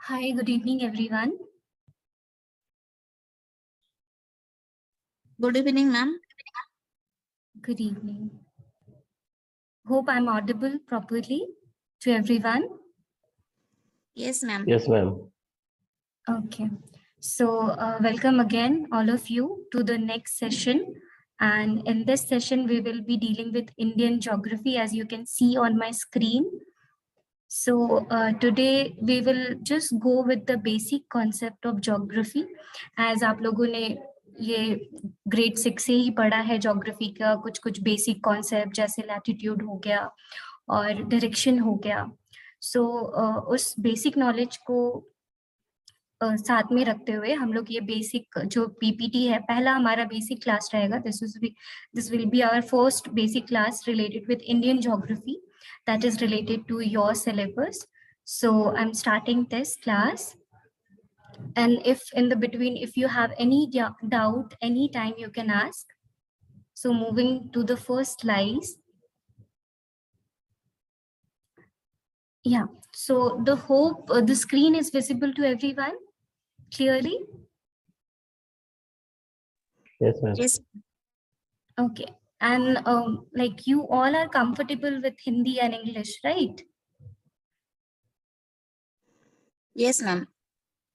Hi, good evening, everyone. Good evening, ma'am. Good evening. Hope I'm audible properly to everyone. Yes, ma'am. Yes, ma'am. Okay. So welcome again, all of you, to the next session. And in this session, we will be dealing with Indian geography, as you can see on my screen. So today we will just go with the basic concept of geography, as आप लोगों ने ये grade 6 से ही पढ़ा है geography का कुछ basic concept जैसे latitude हो गया और direction हो गया. So उस basic knowledge को साथ में रखते हुए हम लोग ये बेसिक जो पीपीटी है, पहला हमारा बेसिक क्लास रहेगा. This will be our first basic class related with Indian geography that is related to your syllabus. So I'm starting this class, and if in the between, if you have any doubt anytime, you can ask. So moving to the first slide. Yeah, so the hope the screen is visible to everyone clearly. Yes, ma'am. Yes, Okay. And like you all are comfortable with Hindi and English, right? yes, ma'am.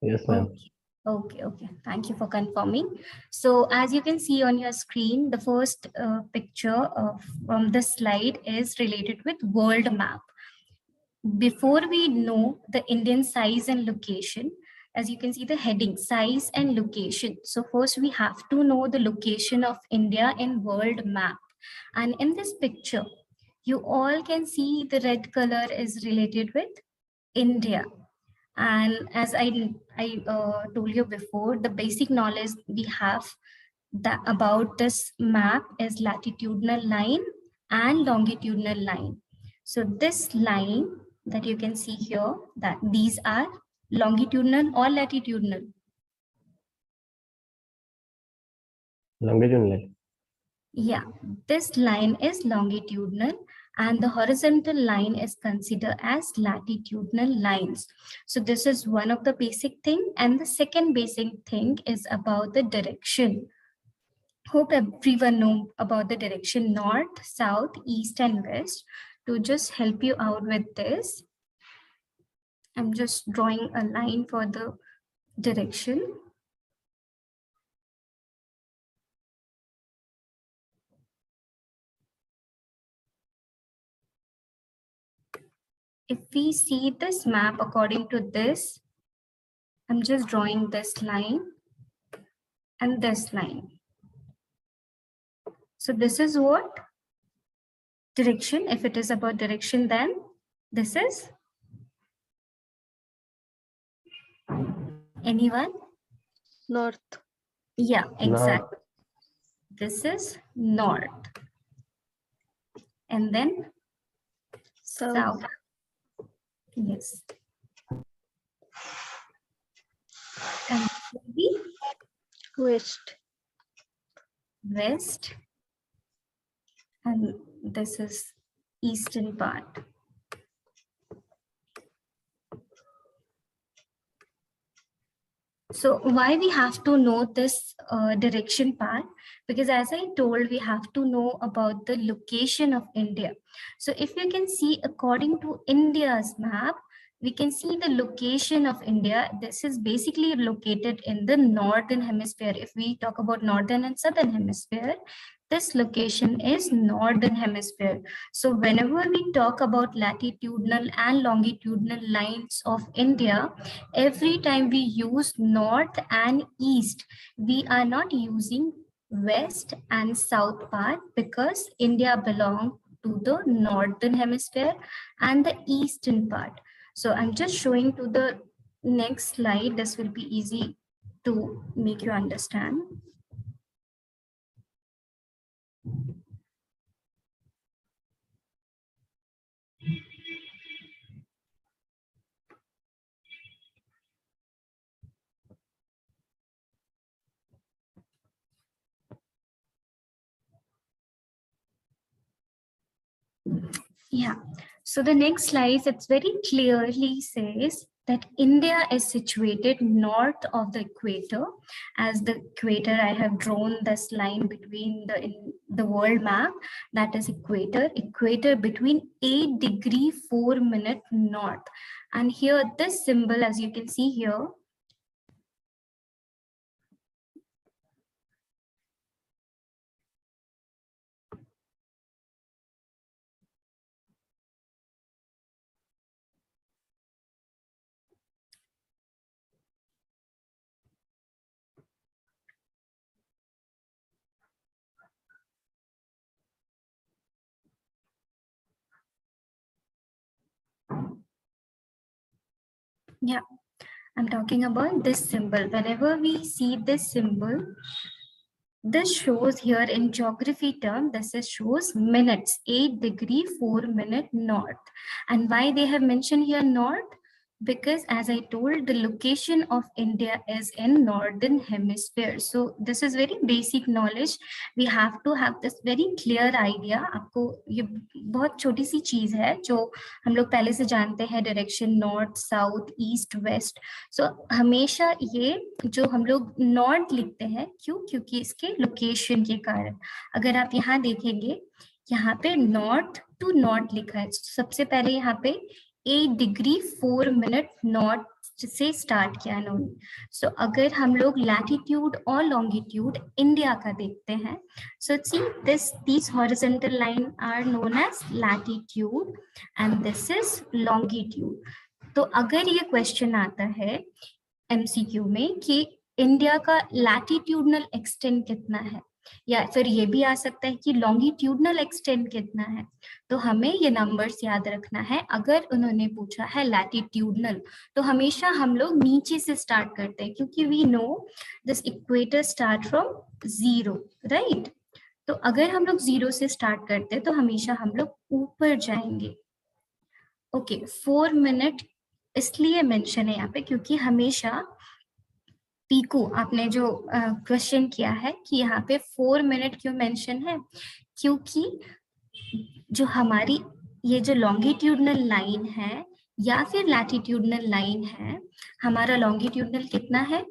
Yes, ma'am. Okay. Thank you for confirming. So as you can see on your screen, the first picture from this slide is related with world map. Before we know the Indian size and location, as you can see the heading, size and location. So first we have to know the location of India in world map. And in this picture, you all can see the red color is related with India. And as I told you before, the basic knowledge we have that about this map is latitudinal line and longitudinal line. So this line that you can see here, that these are longitudinal or latitudinal. Longitudinal. Yeah, this line is longitudinal and the horizontal line is considered as latitudinal lines. So this is one of the basic thing, and the second basic thing is about the direction. Hope everyone know about the direction north, south, east, and west. To just help you out with this, I'm just drawing a line for the direction. If we see this map according to this, I'm just drawing this line and this line. So this is what? Direction. If it is about direction, then this is? Anyone? North. Yeah, exactly. North. This is north. And then South. south. Yes. And this will be West. west. And this is eastern part. So why we have to know this direction part? Because as I told, we have to know about the location of India. So if you can see according to India's map, we can see the location of India. This is basically located in the northern hemisphere. If we talk about northern and southern hemisphere, this location is northern hemisphere. So whenever we talk about latitudinal and longitudinal lines of India, every time we use north and east, we are not using west and south part, because India belongs to the northern hemisphere and the eastern part. So I'm just showing to the next slide. This will be easy to make you understand. Yeah, so the next slide, it's very clearly says that India is situated north of the equator. As the equator, I have drawn this line between the world map, that is equator between 8° 4' north. And here this symbol, as you can see here, yeah, I'm talking about this symbol. Whenever we see this symbol, this shows here in geography term, this is shows minutes, 8° 4' north. And why they have mentioned here north? Because as I told, the location of India is in northern hemisphere. So this is very basic knowledge. We have to have this very clear idea. आपको ये बहुत छोटी सी चीज है जो हम लोग पहले से जानते हैं, direction north, south, east, west. So हमेशा ये जो हम लोग नॉर्थ लिखते हैं, क्यों? क्योंकि इसके लोकेशन के कारण. अगर आप यहाँ देखेंगे, यहाँ पे नॉर्थ टू नॉर्थ लिखा है. सबसे पहले यहाँ पे 8° 4' नॉर्थ से स्टार्ट किया इन्होंने. सो अगर हम लोग लैटिट्यूड और लॉन्गिट्यूड इंडिया का देखते हैं, सो सी these horizontal line are known as latitude and this is longitude. तो अगर ये क्वेश्चन आता है MCQ में कि इंडिया का लैटिट्यूडनल एक्सटेंट कितना है, या फिर ये भी आ सकता है कि लॉन्गिट्यूडनल एक्सटेंट कितना है, तो हमें ये नंबर्स याद रखना है. अगर उन्होंने पूछा है लैटिट्यूडनल, तो हमेशा हम लोग नीचे से स्टार्ट करते हैं, क्योंकि we know this equator start from 0, right. तो अगर हम लोग 0 से स्टार्ट करते हैं तो हमेशा हम लोग ऊपर जाएंगे. ओके, 4 मिनट इसलिए मेंशन है यहाँ पे क्योंकि हमेशा पीकू आपने जो क्वेश्चन किया है कि यहाँ पे 4 मिनट क्यों मेंशन है, क्योंकि जो हमारी ये जो लॉन्गिट्यूडनल लाइन है या फिर लैटिट्यूडनल लाइन है, हमारा लॉन्गिट्यूडनल कितना है,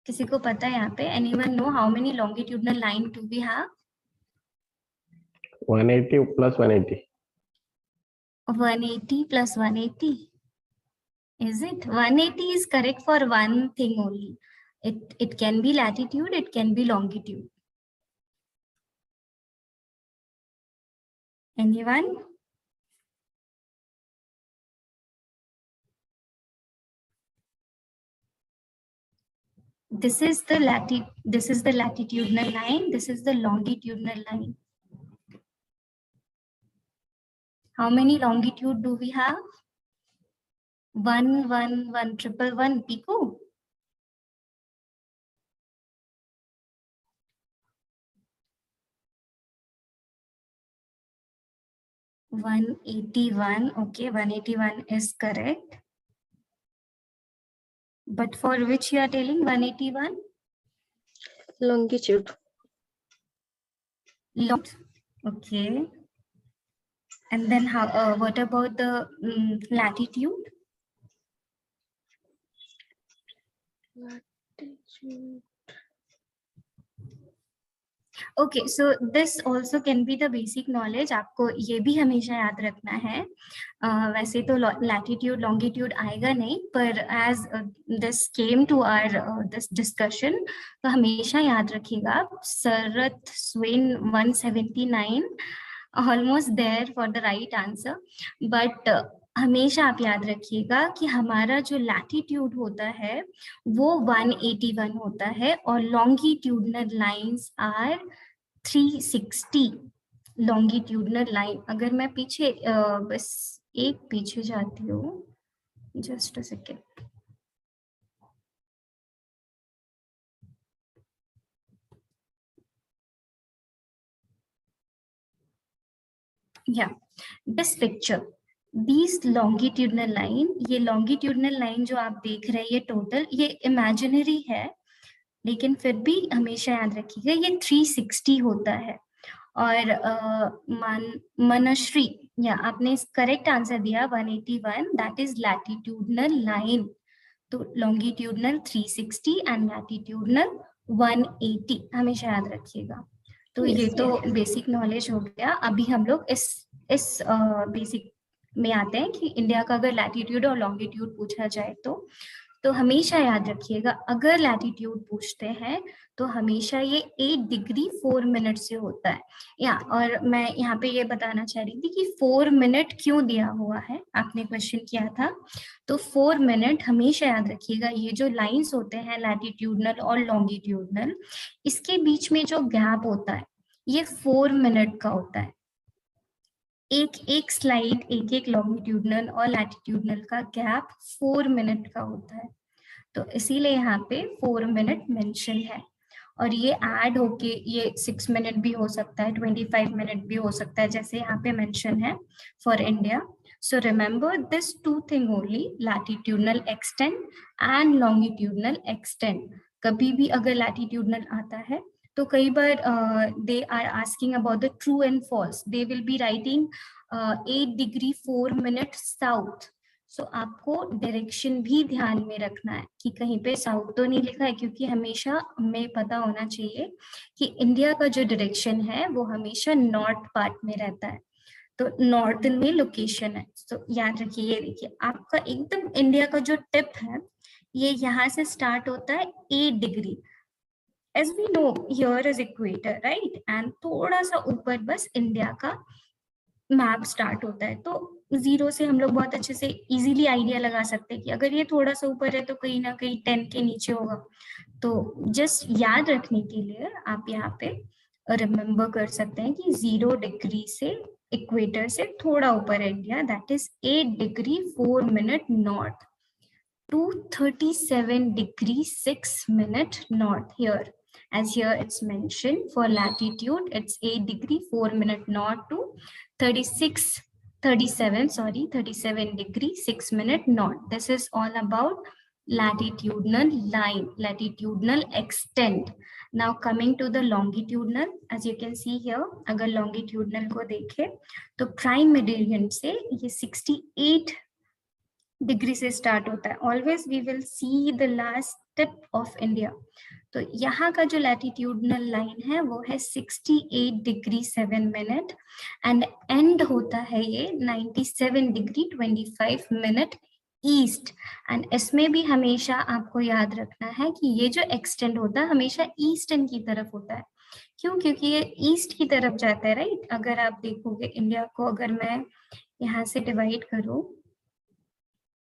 किसी को पता है यहाँ पे? Anyone know how many longitudinal line do we have? 180 plus 180. 180 plus 180. Is it? 180 is correct for one thing only. It can be latitude, it can be longitude. Anyone? This is the latitudinal line, this is the longitudinal line. How many longitude do we have? 1, 1, 1, 1, 1, Pico. (181), okay, 181 is correct. But for which you are telling 181? Longitude. Okay. And then how? What about the latitude? Latitude. Okay, so this also can be the basic knowledge. आपको ये भी हमेशा याद रखना है. वैसे तो latitude, longitude आएगा नहीं, पर as this came to our this discussion, तो हमेशा याद रखिएगा. Sarath Swain 179, almost there for the right answer. But हमेशा आप याद रखिएगा कि हमारा जो लैटिट्यूड होता है वो 181 होता है और longitudinal lines are 360 longitudinal line. अगर मैं पीछे बस एक पीछे जाती हूँ, just a second. Yeah, this picture, these longitudinal line, ये longitudinal line जो आप देख रहे हैं ये टोटल, ये इमेजिनरी है, लेकिन फिर भी हमेशा याद रखिएगा ये 360 होता है. और मनश्री या आपने करेक्ट आंसर दिया 181, दैट इज लैटिट्यूडनल लाइन। तो लॉन्गिट्यूडनल 360 एंड लैटिट्यूडनल 180 हमेशा याद रखिएगा। तो Yes, ये तो yes. बेसिक नॉलेज हो गया। अभी हम लोग इस बेसिक में आते हैं कि इंडिया का अगर लैटिट्यूड और लॉन्गिट्यूड पूछा जाए तो हमेशा याद रखिएगा, अगर लैटिट्यूड पूछते हैं तो हमेशा ये 8 डिग्री 4 मिनट से होता है। या और मैं यहाँ पे ये बताना चाह रही थी कि 4 मिनट क्यों दिया हुआ है, आपने क्वेश्चन किया था। तो 4 मिनट हमेशा याद रखिएगा, ये जो लाइंस होते हैं लैटिट्यूडनल और लॉन्गिट्यूडनल, इसके बीच में जो गैप होता है ये 4 मिनट का होता है। एक एक स्लाइड, एक एक लॉन्गिट्यूडनल और लैटिट्यूडनल का गैप 4 मिनट का होता है। तो इसीलिए यहाँ पे 4 मिनट मेंशन है। और ये ऐड होके ये 6 मिनट भी हो सकता है, 25 मिनट भी हो सकता है, जैसे यहाँ पे मेंशन है for India. So remember this two thing only, latitudinal extent and longitudinal extent. कभी भी अगर लैटिट्यूडनल आता है तो कई बार they are asking about the true and false, they will be writing 8 degree 4 minute south. So आपको डायरेक्शन भी ध्यान में रखना है कि कहीं पे साउथ तो नहीं लिखा है, क्योंकि हमेशा हमें पता होना चाहिए कि इंडिया का जो डायरेक्शन है वो हमेशा नॉर्थ पार्ट में रहता है। तो नॉर्थन में लोकेशन है। तो याद रखिए, ये देखिए आपका एकदम इंडिया का जो टिप है ये यहाँ से स्टार्ट होता है 8 degree. As we know, here is equator, right? And थोड़ा सा ऊपर बस इंडिया का मैप स्टार्ट होता है। तो जीरो से हम लोग बहुत अच्छे से इजीली आइडिया लगा सकते हैं कि अगर ये थोड़ा सा ऊपर है तो कहीं ना कहीं 10 के नीचे होगा। तो जस्ट याद रखने के लिए आप यहाँ पे रिमेम्बर कर सकते हैं कि 0 डिग्री से इक्वेटर से थोड़ा ऊपर है India, that is 8 degree 4 minute north to 37 degree 6 minute north here. As here it's mentioned, for latitude it's 8 degree 4 minute north to 37 degree 6 minute north. This is all about latitudinal line, latitudinal extent. Now coming to the longitudinal, as you can see here, अगर longitudinal को देखें तो prime meridian से ये 68 degree से start होता है। Always we will see the last tip of India. तो यहाँ का जो लैटिट्यूडनल लाइन है वो है 68 डिग्री 7 मिनट एंड एंड होता है ये 97 डिग्री 25 मिनट ईस्ट। एंड इसमें भी हमेशा आपको याद रखना है कि ये जो एक्सटेंड होता है हमेशा ईस्टर्न की तरफ होता है। क्यों? क्योंकि ये ईस्ट की तरफ जाता है, राइट? अगर आप देखोगे इंडिया को, अगर मैं यहाँ से डिवाइड करूँ,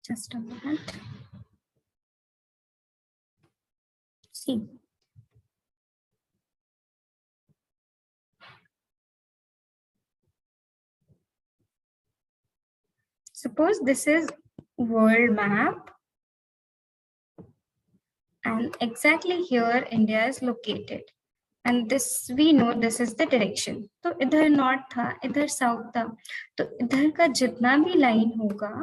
just a moment. See. Suppose this is world map and exactly here India is located and this we know this is the direction. तो इधर नॉर्थ था, इधर साउथ था, तो इधर का जितना भी लाइन होगा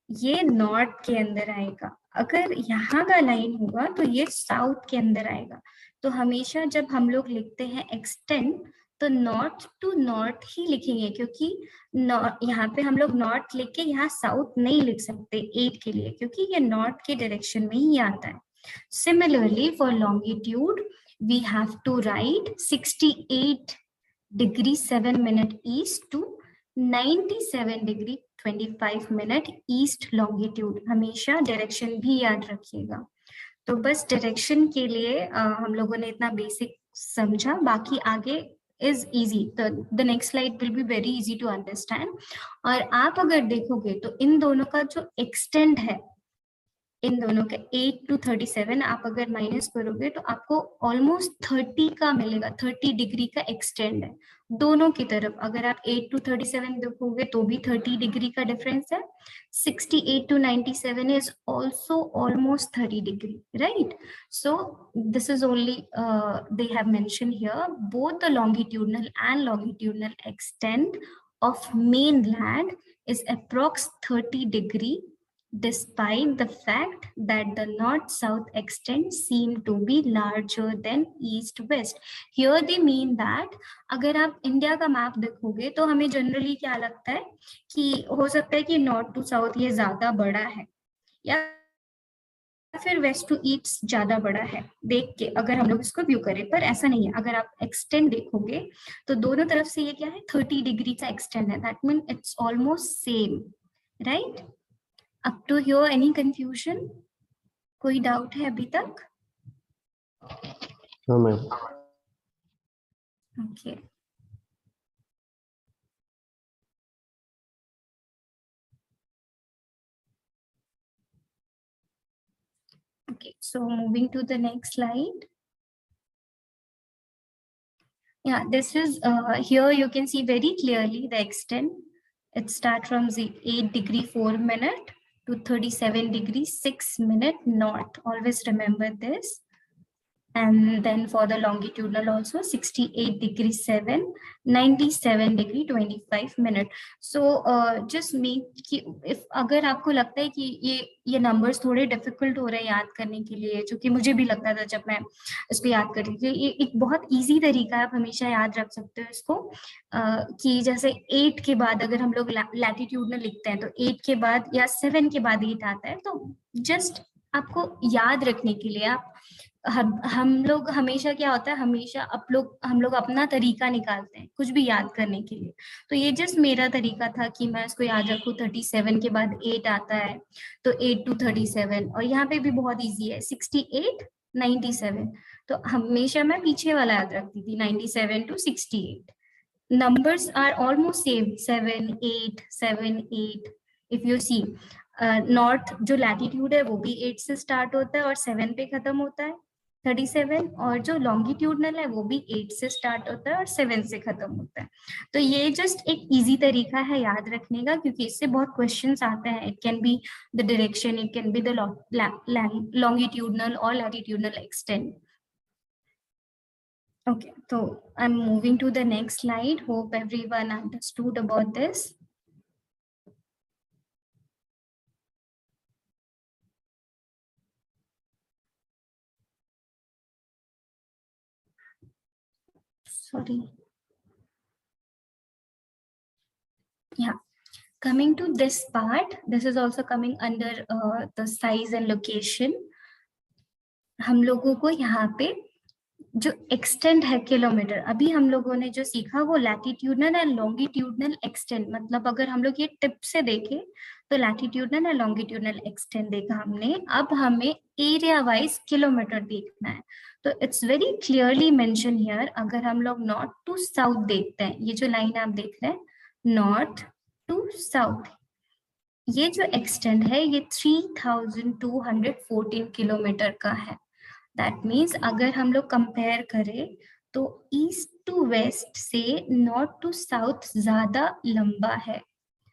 ये नॉर्थ के अंदर आएगा। अगर यहाँ का लाइन होगा तो ये साउथ के अंदर आएगा। तो हमेशा जब हम लोग लिखते हैं एक्सटेंड तो नॉर्थ टू नॉर्थ ही लिखेंगे, क्योंकि यहाँ पे हम लोग नॉर्थ लिख के यहाँ साउथ नहीं लिख सकते 8 के लिए, क्योंकि ये नॉर्थ के डायरेक्शन में ही आता है। Similarly for longitude we have to write 68 degree 7 minute east to 97 degree 25 minute east longitude. हमेशा डायरेक्शन भी याद रखिएगा। तो बस डायरेक्शन के लिए हम लोगों ने इतना बेसिक समझा, बाकी आगे is easy. The next slide will be very easy to understand. और आप अगर देखोगे तो इन दोनों का जो एक्सटेंड है, इन दोनों के 8 to 37 आप अगर माइनस करोगे तो आपको ऑलमोस्ट 30 का मिलेगा, 30 डिग्री का एक्सटेंड है दोनों की तरफ। अगर आप 8 to 37 देखोगे तो भी 30 डिग्री का डिफरेंस है। 68 to 97 is also almost 30 degree, right? So this is only they have mentioned here, both the longitudinal and longitudinal extent of mainland is approx 30 degree despite the fact that the north-south extent seem to be larger than east-west. Here they mean that अगर आप India का map देखोगे तो हमें generally क्या लगता है कि हो सकता है कि नॉर्थ टू साउथ ये ज्यादा बड़ा है या फिर वेस्ट टू ईस्ट ज्यादा बड़ा है देख के अगर हम लोग इसको व्यू करें, पर ऐसा नहीं है। अगर आप एक्सटेंड देखोगे तो दोनों तरफ से ये क्या है 30 डिग्री का एक्सटेंड है, that mean it's almost same, right? Up to here any confusion? कोई डाउट है अभी तक? No ma'am. Okay, okay, so moving to the next slide. Yeah, this is here you can see very clearly the extent. It starts from the 8 degree 4 minute to 37 degree 6 minute north. Always remember this. And then for the longitudinal also 68 degree 7, 97 degree 25 minute. So just make if अगर आपको लगता है कि ये numbers थोड़े difficult हो रहे हैं याद करने के लिए, जो कि मुझे भी लगता था जब मैं इसको याद कर रही थी, ये एक बहुत easy तरीका है, आप हमेशा याद रख सकते हो इसको कि जैसे 8 के बाद अगर हम लोग latitudinal लिखते हैं तो 8 के बाद या 7 के बाद 8 आता है, तो just आपको याद रखने के लिए आप हम लोग हमेशा क्या होता है, हमेशा हम लोग अपना तरीका निकालते हैं कुछ भी याद करने के लिए। तो ये जस्ट मेरा तरीका था कि मैं इसको याद रखूं 37 के बाद 8 आता है तो 8 to 37, और यहाँ पे भी बहुत इजी है 68 97, तो हमेशा मैं पीछे वाला याद रखती थी 97 to 68। numbers are almost same 7 8 7 8। if you see north जो लैटिट्यूड है वो भी 8 से स्टार्ट होता है और 7 पे खत्म होता है 37, और जो लॉन्गिट्यूडनल है वो भी 8 से स्टार्ट होता है और 7 से खत्म होता है। तो ये जस्ट एक इजी तरीका है याद रखने का, क्योंकि इससे बहुत क्वेश्चंस आते हैं। It can be the direction, it can be the longitudinal और latitudinal extent. Okay, so I'm moving to the next slide. Hope everyone understood about this. Sorry. Yeah, coming to this part, this is also coming under the size and location. हम लोगों को यहाँ पे जो extend है kilometre, अभी हम लोगों ने जो सीखा वो लैटिट्यूडनल एंड लॉन्गिट्यूडनल एक्सटेंड, मतलब अगर हम लोग ये टिप से देखें तो लैटिट्यूडनल एंड लॉन्गिट्यूडनल एक्सटेंड देखा हमने। अब हमें एरिया वाइज किलोमीटर देखना है, तो it's very clearly mention here. अगर हम लोग नॉर्थ टू साउथ देखते हैं, ये जो लाइन आप देख रहे हैं नॉर्थ टू साउथ, ये जो एक्सटेंड है ये 3214 किलोमीटर का है। दैट मीन्स अगर हम लोग कंपेयर करें तो ईस्ट टू वेस्ट से नॉर्थ टू साउथ ज्यादा लंबा है।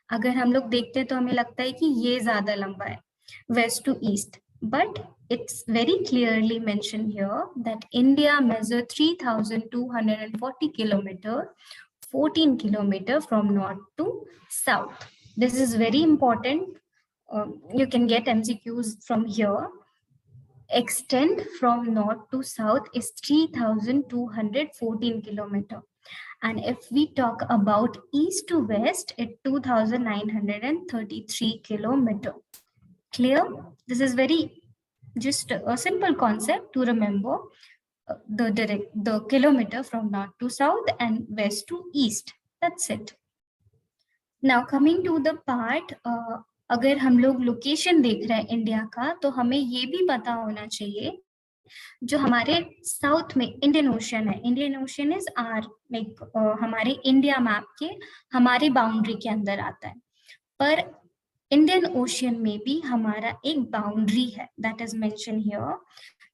अगर हम लोग देखते हैं तो हमें लगता है कि ये ज्यादा लंबा है west to east, but it's very clearly mentioned here that India measures 3240 kilometer, 14 kilometer from north to south. This is very important. You can get MCQs from here. Extent from north to south is 3214 kilometer. And if we talk about east to west, it's 2933 kilometer. Clear? This is very just a simple concept to remember the kilometer from north to south and west to east. That's it. Now coming to the part, अगर हम लोग location देख रहे हैं India का, तो हमें ये भी पता होना चाहिए जो हमारे साउथ में इंडियन ओशन है। Indian Ocean is are like हमारे इंडिया मैप के हमारे बाउंड्री के अंदर आता है, पर इंडियन ओशन में भी हमारा एक बाउंड्री है, that is mention here.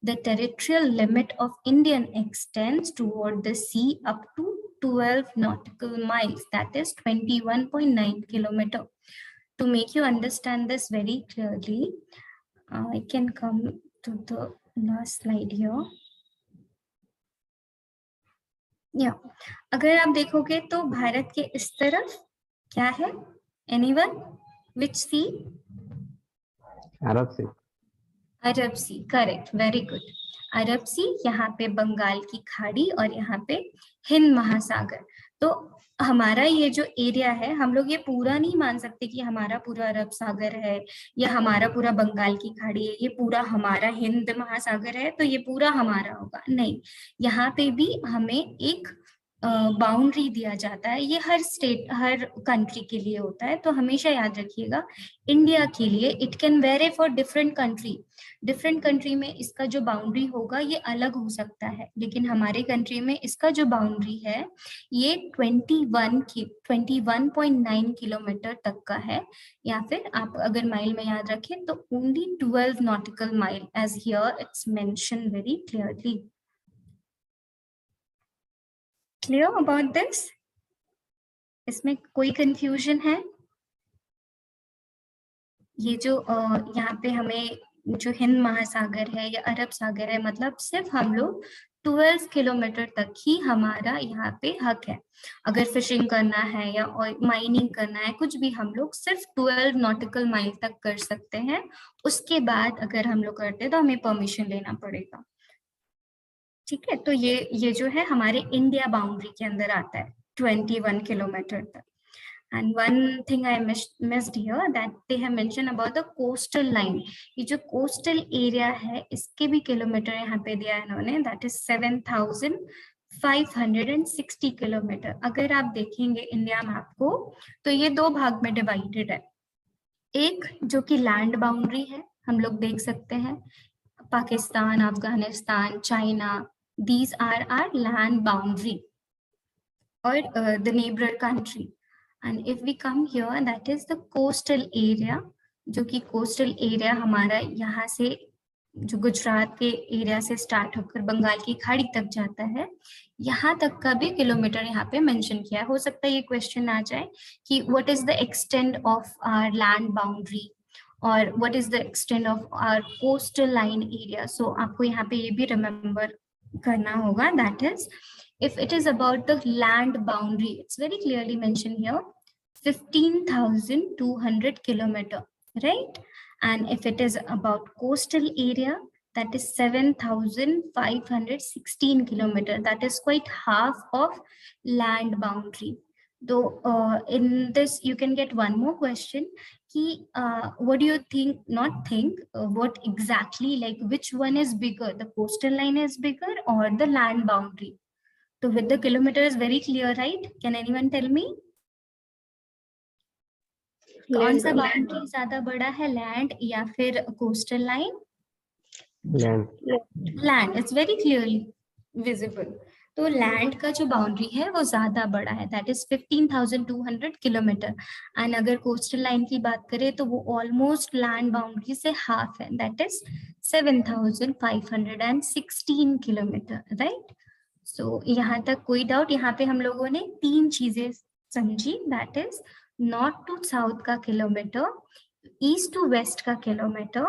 The territorial limit of Indian extends toward the sea up to 12 nautical miles, that is 21.9 kilometer. To make you understand this very clearly, I can come to the last slide here. Yeah, अगर आप देखोगे तो भारत के इस तरफ क्या है? Anyone? Which sea? Arab sea. Arab sea, correct, very good. Arab sea, यहाँ पे बंगाल की खाड़ी और यहाँ पे हिंद महासागर। तो हमारा ये जो एरिया है, हम लोग ये पूरा नहीं मान सकते कि हमारा पूरा अरब सागर है या हमारा पूरा बंगाल की खाड़ी है, ये पूरा हमारा हिंद महासागर है तो ये पूरा हमारा होगा, नहीं। यहाँ पे भी हमें एक बाउंड्री दिया जाता है, ये हर स्टेट हर कंट्री के लिए होता है। तो हमेशा याद रखिएगा, इंडिया के लिए it can very for different country, different country में इसका जो बाउंड्री होगा ये अलग हो सकता है, लेकिन हमारे कंट्री में इसका जो बाउंड्री है ये 21.9 किलोमीटर तक का है, या फिर आप अगर माइल में याद रखें तो only 12 nautical mile, as here it's mention very clearly. Clear about this? इसमें कोई कंफ्यूजन है? ये जो यहाँ पे हमें जो हिंद महासागर है या अरब सागर है, मतलब सिर्फ हम लोग 12 किलोमीटर तक ही हमारा यहाँ पे हक है। अगर फिशिंग करना है या माइनिंग करना है, कुछ भी हम लोग सिर्फ 12 नॉटिकल माइल तक कर सकते हैं। उसके बाद अगर हम लोग करते हैं तो हमें परमिशन लेना पड़ेगा। ठीक है, तो ये जो है हमारे इंडिया बाउंड्री के अंदर आता है 21 किलोमीटर तक। And one thing I missed here that they have mentioned about the coastal line. ये जो coastal area है इसके भी किलोमीटर यहाँ पे दिया है इन्होंने, that is 7,560 किलोमीटर। अगर आप देखेंगे इंडिया मैप को तो ये दो भाग में डिवाइडेड है। एक जो कि लैंड बाउंड्री है, हम लोग देख सकते हैं Pakistan, Afghanistan, China, these are our land boundary or the neighbor country. And if we come here, that is the coastal area, जो कि coastal area हमारा यहाँ से जो गुजरात के एरिया से स्टार्ट होकर बंगाल की खाड़ी तक जाता है, यहाँ तक का भी किलोमीटर यहाँ पे मेंशन किया है। हो सकता है ये क्वेश्चन आ जाए कि what is the extent of our land boundary और what is the extent of our coastal line area. So आपको यहाँ पे ये भी रिमेम्बर करना होगा, that is if it is about the land boundary, it's very clearly mentioned here, 15,200 kilometer, right? And if it is about coastal area, that is 7,516 kilometer. That is quite half of land boundary. Though in this you can get one more question, ki, what do you think, not think, what exactly, like which one is bigger, the coastal line is bigger or the land boundary? So with the kilometer is very clear, right? Can anyone tell me? कौन सा boundary ज्यादा बड़ा है, land या फिर coastal line? Land, it's very clearly visible. तो land का जो बाउंड्री है वो ज्यादा बड़ा है, दैट इज 15,200 किलोमीटर। एंड अगर कोस्टल लाइन की बात करें तो वो ऑलमोस्ट लैंड बाउंड्री से हाफ है, दैट इज 7,516 किलोमीटर, राइट? सो यहाँ तक कोई डाउट? यहाँ पे हम लोगों ने तीन चीजें समझी, that is north to south का किलोमीटर, ईस्ट टू वेस्ट का kilometre,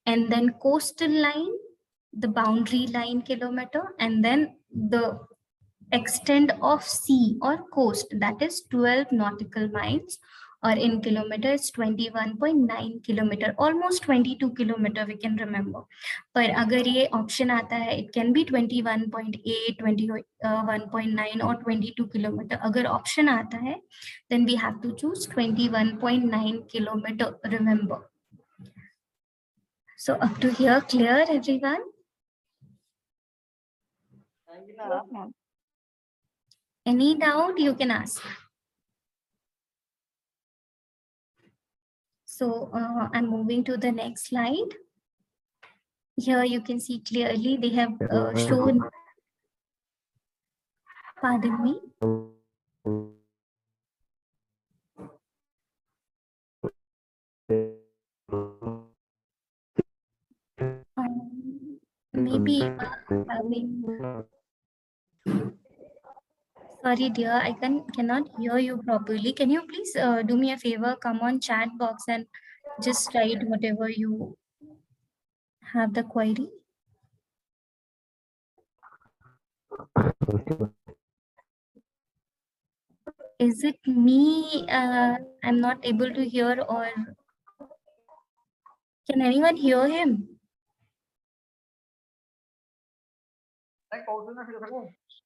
and then coastal line, the boundary line kilometre, and then the extent of sea or coast, that is 12 nautical miles, or in kilometer it's 21.9 kilometer, almost 22 kilometer we can remember. पर अगर ये option आता है it can be 21.8, 21.9 or 22 kilometer. अगर option आता है then we have to choose 21.9 kilometer, remember. So up to here clear everyone? Any doubt you can ask. So I'm moving to the next slide. Here you can see clearly they have shown, pardon me. Maybe sorry dear, I cannot hear you properly. Can you please do me a favor, come on chat box and just write whatever you have the query. Is it me? I'm not able to hear, or Can anyone hear him?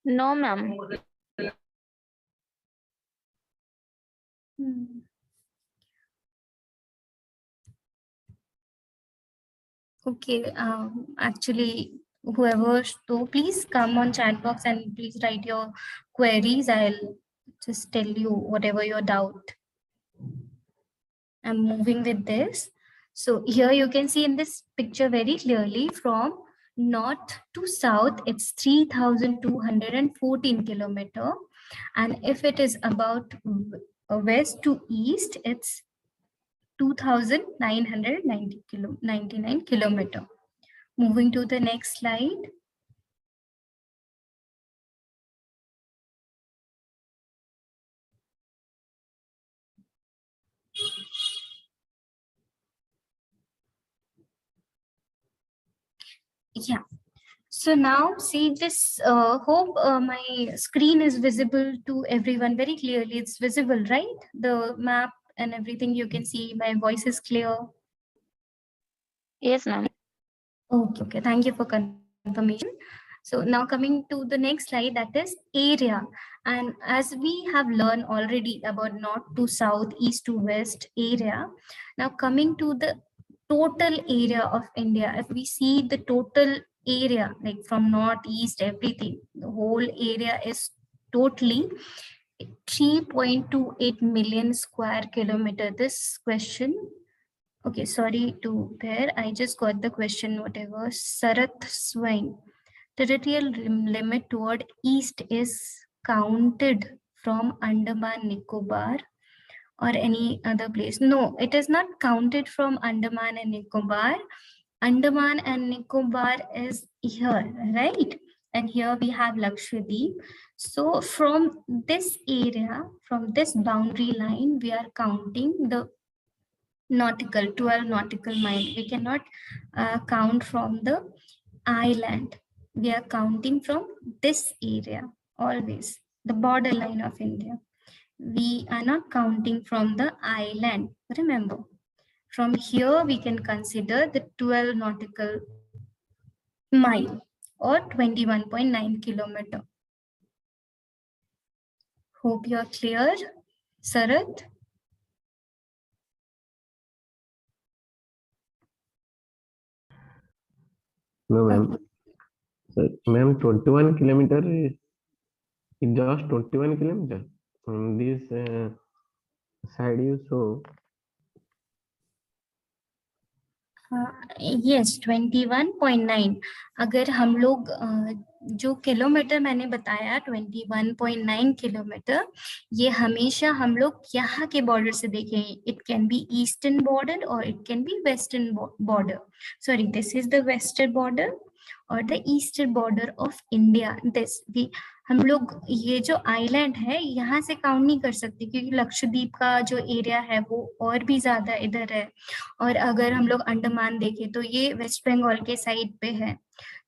No, ma'am. Hmm. Okay, actually, whoever, so please come on chat box and please write your queries. I'll just tell you whatever your doubt. I'm moving with this. So here you can see in this picture very clearly from north to south, it's 3,214 kilometer. And if it is about west to east, it's 2,999 kilometer. Moving to the next slide. Yeah. So now see this, hope my screen is visible to everyone very clearly. It's visible, right? The map and everything you can see, my voice is clear. Yes, ma'am. Okay, okay. Thank you for confirmation. So now coming to the next slide, that is area. And as we have learned already about north to south, east to west area, now coming to the total area of India, if we see the total area, like from north, east, everything, the whole area is totally 3.28 million square kilometer. This question, okay, sorry to bear. I just got the question, whatever. Sarath Swain. Territorial limit toward east is counted from Andaman Nicobar or any other place. No, it is not counted from Andaman and Nicobar. Andaman and Nicobar is here, right? And here we have Lakshadweep. So from this area, from this boundary line, we are counting the nautical, 12 nautical mile. We cannot count from the island. We are counting from this area always, the borderline of India. We are not counting from the island. Remember, from here we can consider the 12 nautical mile or 21.9 kilometer. Hope you are clear, Sarath. No, ma'am. So, ma'am, 21 kilometer is just 21 kilometer from this side you show. Yes 21.9. अगर हम लोग जो kilometre मैंने बताया 21.9 kilometre, ये हमेशा हम लोग यहाँ के बॉर्डर से देखें. It can be eastern border और it can be western border. Sorry, this is the western border और the eastern border of India. This भी हम लोग ये जो आइलैंड है यहाँ से काउंट नहीं कर सकते क्योंकि लक्षद्वीप का जो एरिया है वो और भी ज्यादा इधर है. और अगर हम लोग अंडमान देखें तो ये वेस्ट बंगाल के साइड पे है.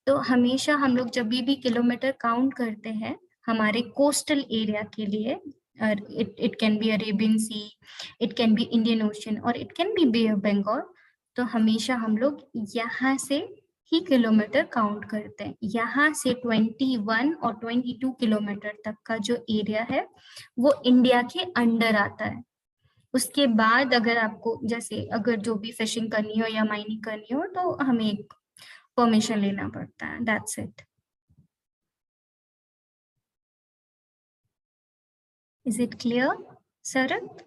तो हमेशा हम लोग जब भी किलोमीटर काउंट करते हैं हमारे कोस्टल एरिया के लिए, it can be Arabian sea, it can be Indian ocean और it can be bay of Bengal, तो हमेशा हम लोग यहाँ से ही किलोमीटर काउंट करते हैं. यहाँ से 21 और 22 किलोमीटर तक का जो एरिया है वो इंडिया के अंडर आता है. उसके बाद अगर आपको जैसे अगर जो भी फिशिंग करनी हो या माइनिंग करनी हो तो हमें एक परमिशन लेना पड़ता है. That's it. Is it clear, Sarath?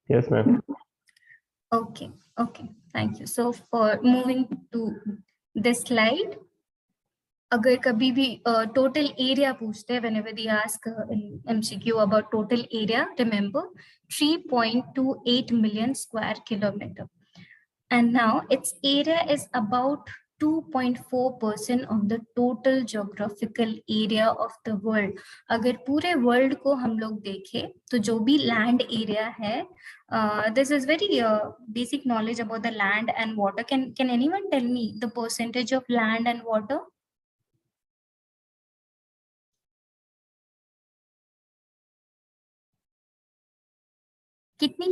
Yes, ma'am. Okay, okay, thank you. So for moving to this slide, अगर कभी भी total area पूछते हैं, whenever they ask in MCQ about total area, remember 3.28 million square kilometer. And now its area is about 2.4% of the total geographical area of the world. अगर पूरे world को हम लोग देखें तो जो भी लैंड एरिया है, this is very basic knowledge about the land and water. Can anyone tell me the percentage of land and water? कितनी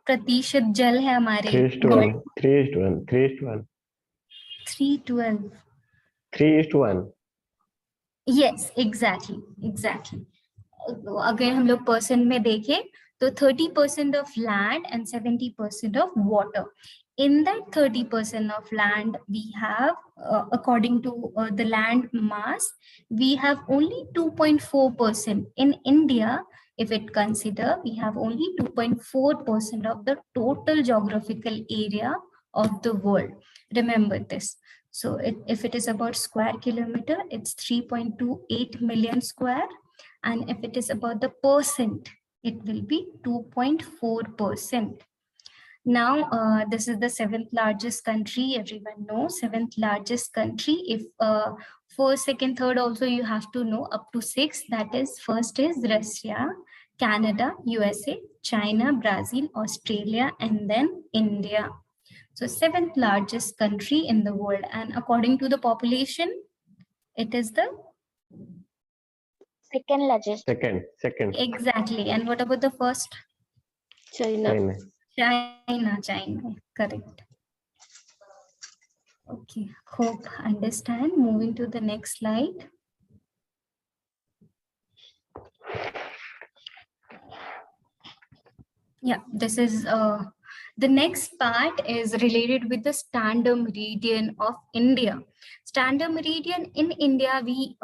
प्रतिशत जल है हमारे 3:1, 3:1, 3:1, 312? 3:1. यस एग्जैक्टली अगर हम लोग परसेंट में देखें तो 30% of land and 70% of water. In that 30% of land, we have, according to the land mass, we have only 2.4%. In India, if it consider, we have only 2.4% of the total geographical area of the world. Remember this. So if it is about square kilometer, it's 3.28 million square. And if it is about the percent, it will be 2.4%. Now, this is the 7th largest country. Everyone knows 7th largest country. If first, second, third also you have to know up to 6. That is, first is Russia, Canada, USA, China, Brazil, Australia, and then India. So 7th largest country in the world. And according to the population, it is the Second largest. Second. exactly. And what about the first? China. China, correct. Okay, hope understand. Moving to the next slide. Yeah, this is the next part is related with the standard meridian of India. Standard meridian in India, we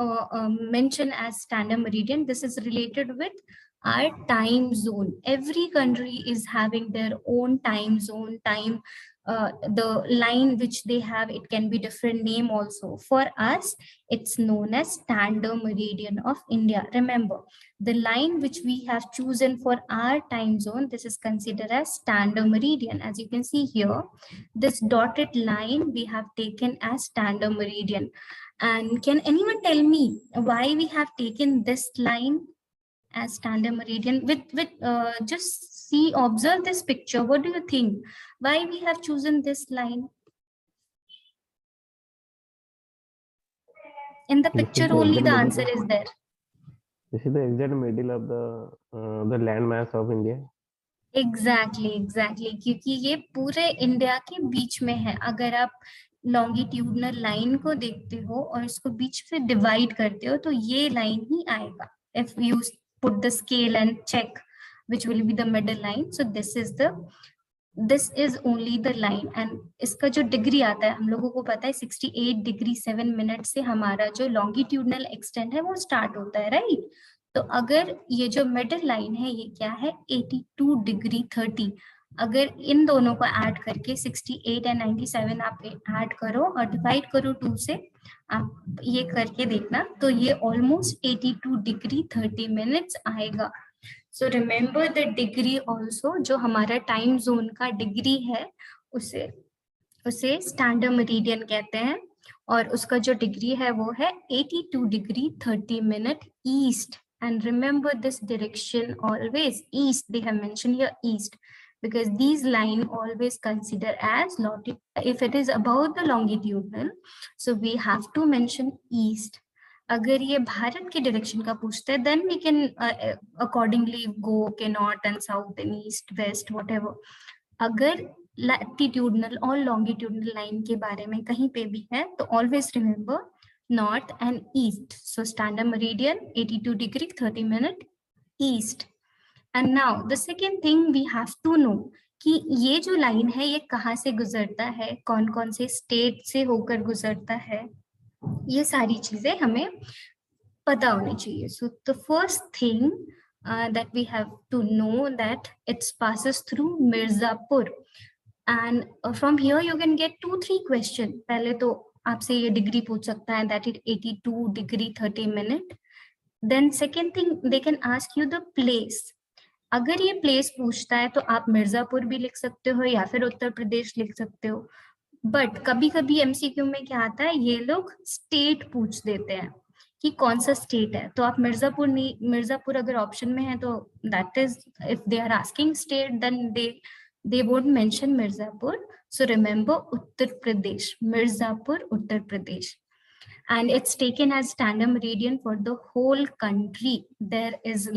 mention as standard meridian. This is related with our time zone. Every country is having their own time zone, the line which they have, it can be different name also. For us, it's known as standard meridian of India. Remember, the line which we have chosen for our time zone, this is considered as standard meridian. As you can see here, this dotted line we have taken as standard meridian. And can anyone tell me why we have taken this line as standard meridian? Just observe this picture. What do you think? Why we have chosen this line? In the picture only the answer is there. This is the exact middle of the land mass of India. Exactly. क्योंकि ये पूरे India के बीच में है. अगर आप longitudinal line को देखते हो और इसको बीच में डिवाइड करते हो तो ये लाइन ही आएगा. If you put the scale and check which will be the middle line, so this is only the line. and इसका जो डिग्री आता है हम लोगों को पता है 68 डिग्री 7 मिनट से हमारा जो लॉन्गिट्यूडनल एक्सटेंड है वो स्टार्ट होता है, राइट? तो अगर ये जो मिडिल लाइन है ये क्या है 82 डिग्री 30. अगर इन दोनों को ऐड करके 68 एंड 97 आप ऐड करो और डिवाइड करो 2 से, आप ये करके देखना तो ये ऑलमोस्ट 82 डिग्री 30 मिनट्स आएगा. So remember the degree also. जो हमारा टाइम जोन का डिग्री है उसे स्टैंडर्ड मेरिडियन कहते हैं और उसका जो डिग्री है वो है 82 degree 30 minute east. And remember this direction always east. They have mentioned here east because these line always consider as if it is above the longitudinal, so we have to mention east. अगर ये भारत के direction का पूछता है then we can accordingly go okay north and south and east west whatever. अगर latitudinal और longitudinal line के बारे में कहीं पे भी है तो always remember north and east. So standard meridian 82 degree 30 minute east. And now the second thing we have to know कि ये जो लाइन है ये कहाँ से गुजरता है, कौन कौन से स्टेट से होकर गुजरता है, ये सारी चीजें हमें पता होनी चाहिए. So the first thing that we have to know that it passes through Mirzapur. And from here you can get 2-3 questions. पहले तो आपसे ये डिग्री पूछ सकता है that is 82 degree 30 minute. Then second thing they can ask you the place. अगर ये place पूछता है तो आप मिर्जापुर भी लिख सकते हो या फिर उत्तर प्रदेश लिख सकते हो. बट कभी कभी एमसीक्यू में क्या आता है ये लोग स्टेट पूछ देते हैं कि कौन सा स्टेट है, तो आप मिर्जापुर अगर ऑप्शन में है तो that is if they are asking state then they won't mention Mirzapur. So remember Uttar Pradesh, Mirzapur, Uttar Pradesh. And it's taken as standard meridian for the whole country. There is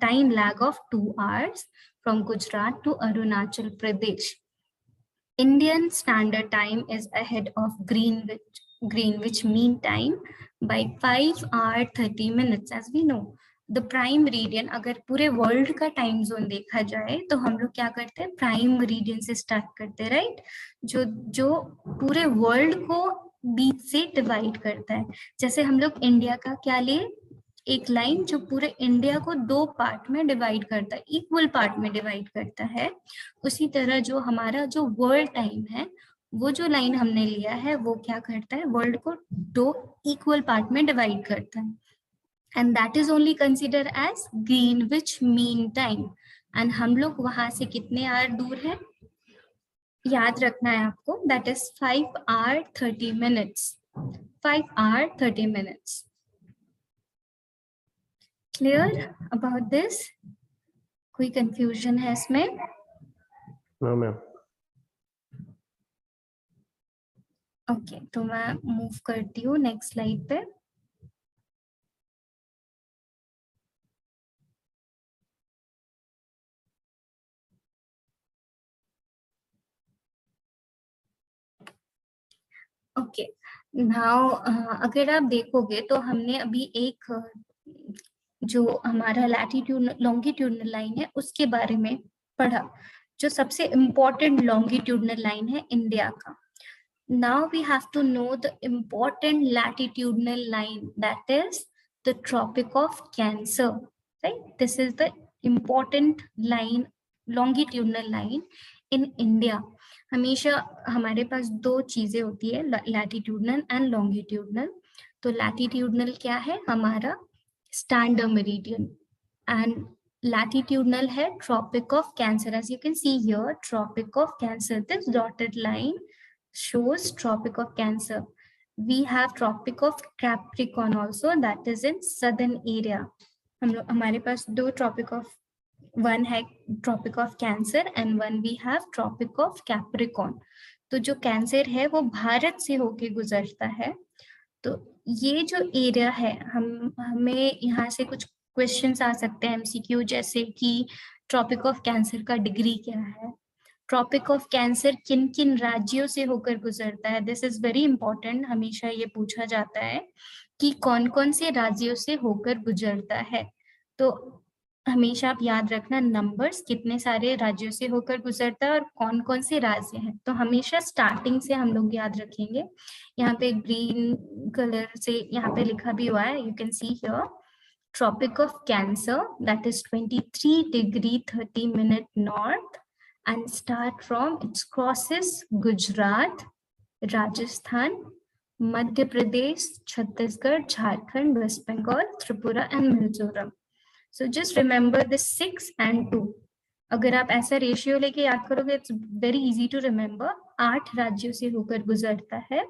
time lag of 2 hours. from Gujarat to Arunachal Pradesh. Indian Standard Time is ahead of Greenwich Mean Time by 5 hours 30 minutes. As we know, the prime meridian, अगर पूरे world का time zone देखा जाए तो हम लोग क्या करते हैं, प्राइम मेरिडियन से स्टार्ट करते हैं, राइट, जो पूरे वर्ल्ड को बीच से डिवाइड करता है. जैसे हम लोग इंडिया का क्या लिए, एक लाइन जो पूरे इंडिया को 2 पार्ट में डिवाइड करता है, इक्वल पार्ट में डिवाइड करता है. उसी तरह जो हमारा जो वर्ल्ड टाइम है, वो जो लाइन हमने लिया है वो क्या करता है, वर्ल्ड को 2 इक्वल पार्ट में डिवाइड करता है. And that is only consider as Greenwich Mean Time. एंड हम लोग वहां से कितने आवर दूर है, याद रखना है आपको, that is 5 hours 30 minutes. 5 hours 30 minutes. Clear about this? कोई कंफ्यूजन है इसमें? No, ma'am. ओके, तो मैं मूव करती हूँ नेक्स्ट स्लाइड पे. ओके, नाउ अगर आप देखोगे तो हमने अभी एक जो हमारा लैटिट्यूड लॉन्गिट्यूडनल लाइन है उसके बारे में पढ़ा, जो सबसे इम्पोर्टेंट लॉन्गिट्यूडनल लाइन है इंडिया का. Now we have to know the important latitudinal line, that is the Tropic of Cancer, right? This is the important line, longitudinal line in India. हमेशा हमारे पास 2 चीजें होती है, लैटिट्यूडनल एंड लॉन्गिट्यूडनल. तो latitudinal क्या है, हमारा स्टैंडर्ड मेरिडियन, एंड latitudinal है Tropic of Cancer. As you can see here, Tropic of Cancer, this dotted line shows Tropic of Cancer. We have Tropic of Capricorn also, that is in southern area. हमारे पास 2 Tropic of, one है Tropic of Cancer and one we have Tropic of Capricorn. तो जो cancer है वो भारत से होके गुजरता है. तो ये जो एरिया है, हमें यहाँ से कुछ क्वेश्चंस आ सकते हैं एमसीक्यू, जैसे कि ट्रॉपिक ऑफ कैंसर का डिग्री क्या है, ट्रॉपिक ऑफ कैंसर किन किन राज्यों से होकर गुजरता है. दिस इज वेरी इंपॉर्टेंट, हमेशा ये पूछा जाता है कि कौन कौन से राज्यों से होकर गुजरता है. तो हमेशा आप याद रखना नंबर्स, कितने सारे राज्यों से होकर गुजरता है और कौन कौन से राज्य हैं. तो हमेशा स्टार्टिंग से हम लोग याद रखेंगे. यहाँ पे ग्रीन कलर से यहाँ पे लिखा भी हुआ है, you can see here, Tropic of Cancer, that is 23 degree 30 minute north, and start from, it crosses Gujarat, Rajasthan, Madhya Pradesh, Chhattisgarh, Jharkhand, West Bengal, Tripura and Mizoram. So just remember this 6 and 2. अगर आप ऐसा ratio लेके याद करोगे, it's very easy to remember. 8 राज्यों से होकर गुजरता है,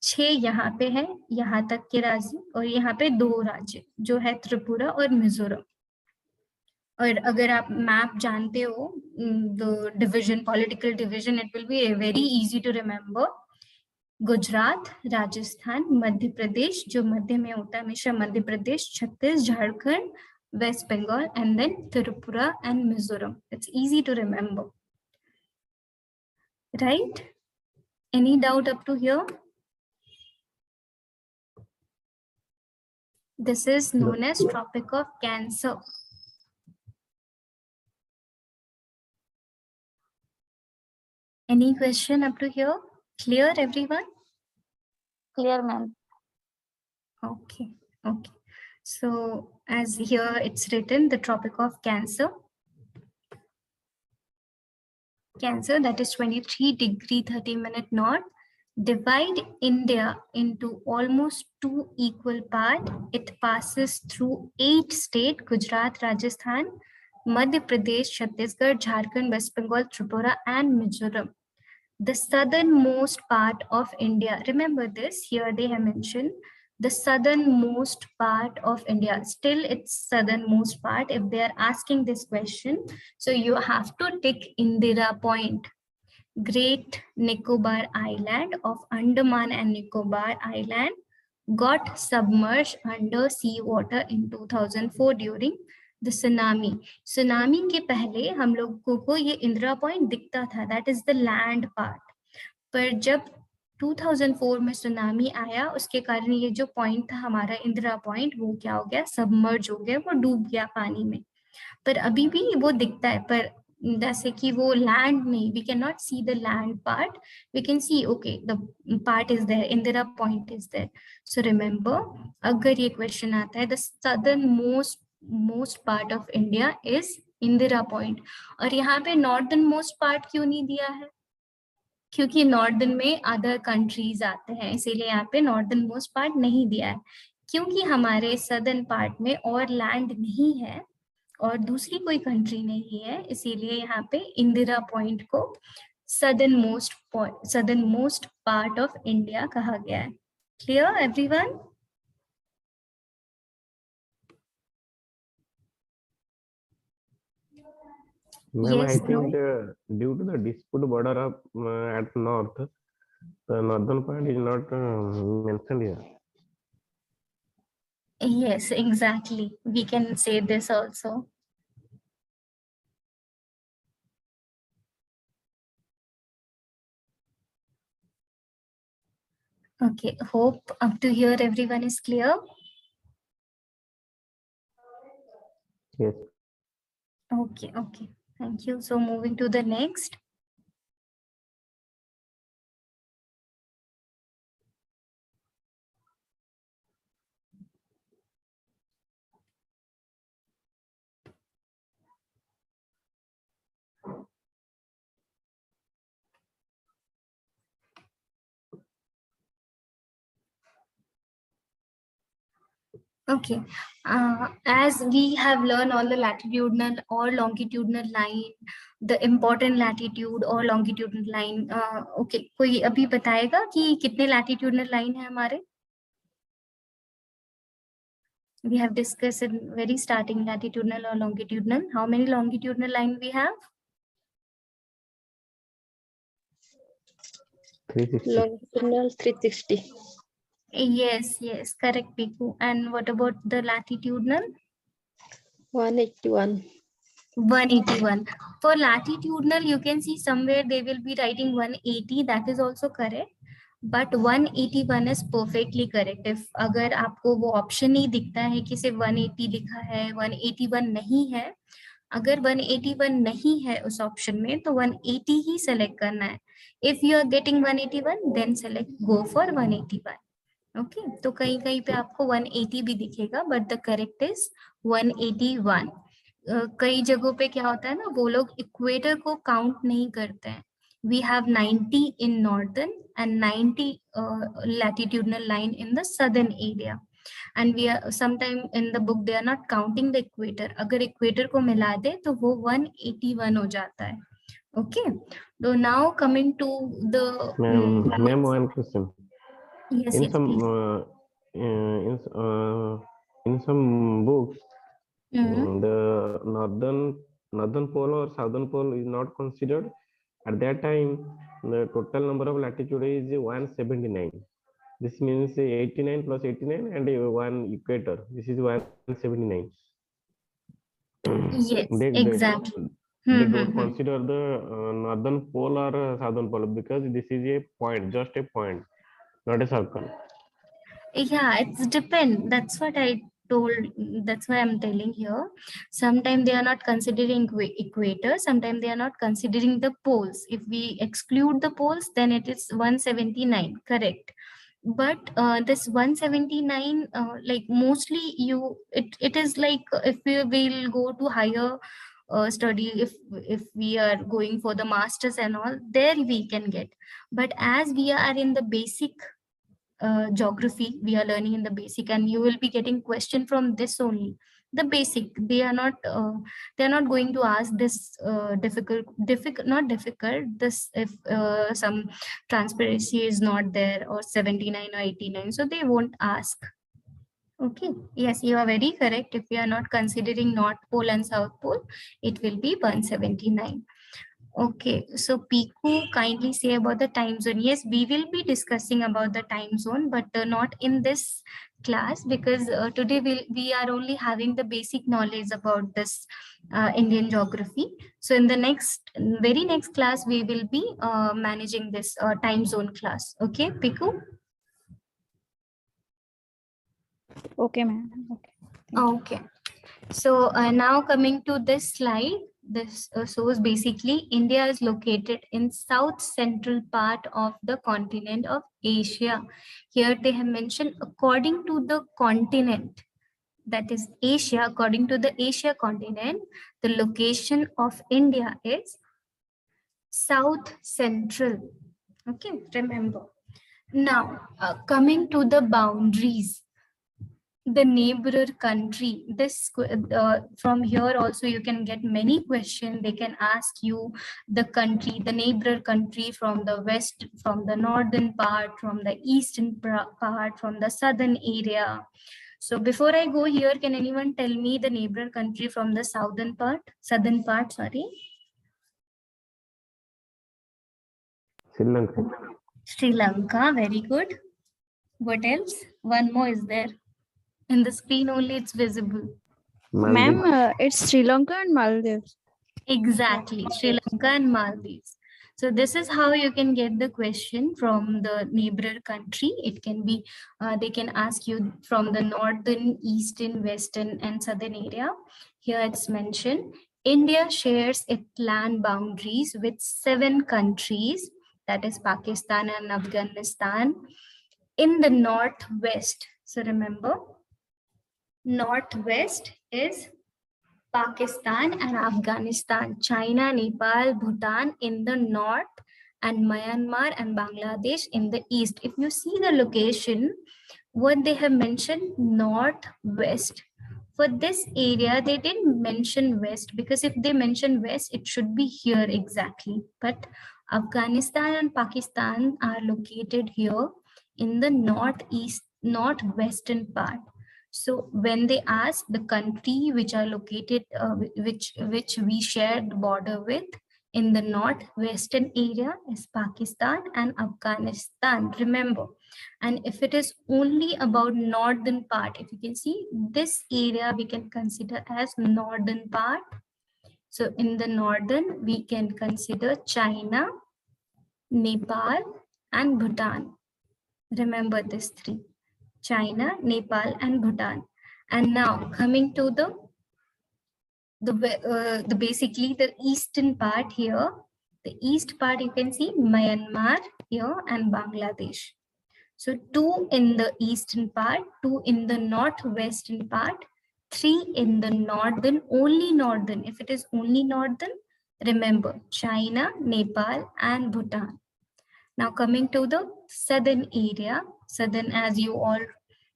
6 यहाँ पे है, यहाँ तक के राज्य, और यहाँ पे 2 राज्य जो है त्रिपुरा और मिजोरम. और अगर आप मैप जानते हो, the division, political division, it will be very easy to remember. Gujarat, Rajasthan, Madhya Pradesh, जो मध्य में होता है हमेशा Madhya Pradesh, Chhattis, Jharkhand, West Bengal, and then Tripura and Mizoram. It's easy to remember, right? Any doubt up to here? This is known as Tropic of Cancer. Any question up to here? Clear, everyone? Clear, ma'am. Okay, okay. So as here it's written, the Tropic of Cancer. Cancer, that is 23 degree 30 minute north. Divide India into almost 2 equal parts. It passes through 8 states: Gujarat, Rajasthan, Madhya Pradesh, Chhattisgarh, Jharkhand, West Bengal, Tripura and Mizoram. The southernmost part of India, remember this, here they have mentioned the southernmost part of India. Still it's southernmost part if they are asking this question. So you have to tick Indira point. Great Nicobar Island of Andaman and Nicobar Island got submerged under sea water in 2004 during the tsunami के पहले हम लोगों को ये Indira point दिखता था, that is the land part. पर जब 2004 में सुनामी आया, उसके कारण ये जो पॉइंट था हमारा इंदिरा पॉइंट, वो क्या हो गया, सबमर्ज हो गया, वो डूब गया पानी में। पर अभी भी वो दिखता है, पर जैसे कि वो लैंड नहीं, we can not see the land part, we can see okay the part is there, Indira Point is there. So remember, अगर ये क्वेश्चन आता है the southernmost part of India is Indira Point, और यहाँ पे नॉर्दर्न मोस्ट पार्ट क्यों नहीं दिया है, क्योंकि नॉर्दर्न में अदर कंट्रीज आते हैं, इसीलिए यहाँ पे नॉर्दर्न मोस्ट पार्ट नहीं दिया है। क्योंकि हमारे सदर्न पार्ट में और लैंड नहीं है और दूसरी कोई कंट्री नहीं है, इसीलिए यहाँ पे इंदिरा पॉइंट को southern most part of India कहा गया है। Clear everyone? Ma'am, I Yes, think no? due to the dispute border of at north, the northern part is not mentioned here. Yes, exactly. We can say this also. Okay, hope up to here everyone is clear. Yes. Okay, okay. Thank you. So moving to the next. Okay, as we have learned all the latitudinal or longitudinal line, the important latitude or longitudinal line. Okay, कोई अभी बताएगा कि कितने latitudinal line है हमारे? We have discussed in very starting latitudinal or longitudinal. How many longitudinal line we have? 360. Longitudinal 360. Yes, yes, correct, Piku. And what about the latitudinal? 181. 181. For latitudinal, you can see somewhere they will be writing 180. That is also correct. But 181 is perfectly correct. If अगर आपको वो option नहीं दिखता है कि सिर्फ 180 लिखा है, 181 नहीं है, अगर 181 नहीं है उस ऑप्शन में तो 180 ही सेलेक्ट करना है. If you are getting 181, then go for 181. Okay, तो कहीं कहीं पे आपको 180 भी दिखेगा, बट द करेक्ट इज 181. कई जगहों पे क्या होता है ना, वो लोग इक्वेटर को काउंट नहीं करते हैं. We have 90 in northern and 90 latitudinal line in the southern area, and we are sometime in the book they are not counting the equator. अगर equator को मिला दे तो वो 181 हो जाता है. Okay, so now coming to the Ma'am, one question. yes, In yes, some please. in some books, Mhm. the northern pole or southern pole is not considered. At that time, the total number of latitude is 179. This means 89 plus 89 and one equator. This is 179. Yes, they exactly. don't consider the northern pole or southern pole because this is a point, just a point, not a circle. Yeah, it's depend. That's what I told. That's why I'm telling here. Sometimes they are not considering equator. Sometimes they are not considering the poles. If we exclude the poles, then it is 179. Correct. But this 179, like mostly it is like if we will go to higher study, if we are going for the masters and all, there we can get. But as we are in the basic geography, we are learning in the basic, and you will be getting question from this only, the basic. They are not going to ask this not difficult, this if some transparency is not there or 79 or 89, so they won't ask. Okay, yes, you are very correct. If we are not considering North Pole and South Pole, it will be 179. Okay, so Piku, kindly say about the time zone. Yes, we will be discussing about the time zone, but not in this class, because today we are only having the basic knowledge about this Indian geography. So in the very next class, we will be managing this time zone class. Okay, Piku? Okay, ma'am. Okay. Thank you. Okay. So now coming to this slide, this shows basically India is located in south central part of the continent of Asia. Here they have mentioned according to the continent, that is Asia, according to the Asia continent, the location of India is south central. Okay, remember. Now coming to the boundaries, the neighbor country, this from here also you can get many questions. They can ask you the country, the neighbor country from the west, from the northern part, from the eastern part, from the southern area. So before I go here, can anyone tell me the neighbor country from the southern part, sorry? Sri Lanka. Sri Lanka, very good. What else? One more is there. In the screen only it's visible. Ma'am, Maldives. it's Sri Lanka and Maldives. Exactly, Sri Lanka and Maldives. So this is how you can get the question from the neighbor country. It can be, they can ask you from the northern, eastern, western and southern area. Here it's mentioned, India shares its land boundaries with 7 countries, that is Pakistan and Afghanistan, in the northwest. So remember, northwest is Pakistan and Afghanistan, China, Nepal, Bhutan in the north, and Myanmar and Bangladesh in the east. If you see the location, what they have mentioned, northwest. For this area, they didn't mention west, because if they mention west, it should be here exactly. But Afghanistan and Pakistan are located here in the northwestern part. So when they ask the country which are located, which we share the border with in the northwestern area is Pakistan and Afghanistan, remember. And if it is only about northern part, if you can see this area, we can consider as northern part. So in the northern, we can consider China, Nepal and Bhutan. Remember these 3. China, Nepal, and Bhutan. And now coming to the basically the eastern part here. The east part you can see Myanmar here and Bangladesh. So 2 in the eastern part, 2 in the northwestern part, 3 in the northern, only northern. If it is only northern, remember China, Nepal, and Bhutan. Now coming to the southern area, southern as you all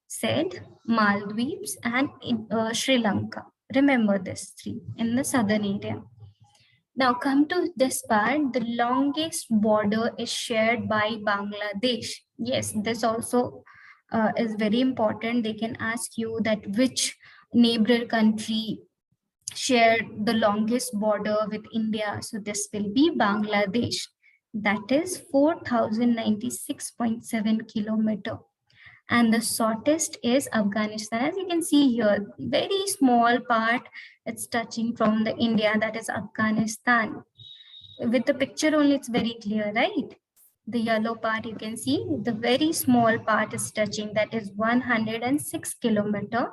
said, Maldives and Sri Lanka. Remember this 3 in the southern area. Now come to this part, the longest border is shared by Bangladesh. Yes, this also is very important. They can ask you that which neighbor country shared the longest border with India. So this will be Bangladesh. That is 4,096.7 kilometer. And the shortest is Afghanistan. As you can see here, very small part, it's touching from the India, that is Afghanistan. With the picture only, it's very clear, right? The yellow part you can see, the very small part is touching, that is 106 kilometer.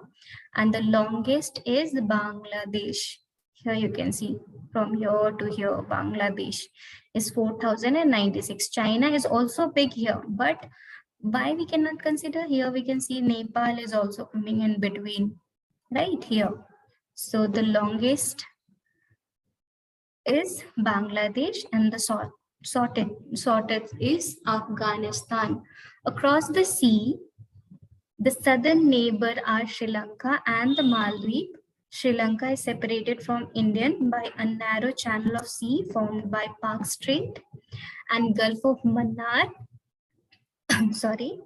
And the longest is Bangladesh. Here you can see from here to here, Bangladesh is 4,096. China is also big here, but why we cannot consider here? We can see Nepal is also coming in between, right here. So the longest is Bangladesh and the shortest is Afghanistan. Across the sea, the southern neighbor are Sri Lanka and the Maldives. Sri Lanka is separated from India by a narrow channel of sea formed by Park Strait and Gulf of Mannar. Sorry.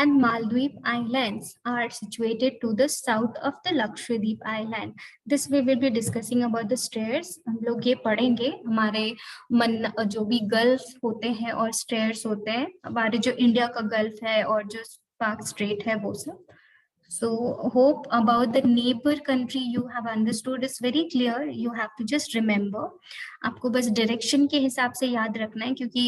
and Maldive Islands are situated to the south of the Lakshadweep Island. This we will be discussing about the stairs. हम लोग ये पढ़ेंगे हमारे मन जो भी gulf होते हैं और स्टेयर्स होते हैं, हमारे जो इंडिया का गल्फ है और जो पाक स्ट्रेट है वो सब. So hope about the neighbor country you have understood is very clear. You have to just remember. आपको बस डायरेक्शन के हिसाब से याद रखना है क्योंकि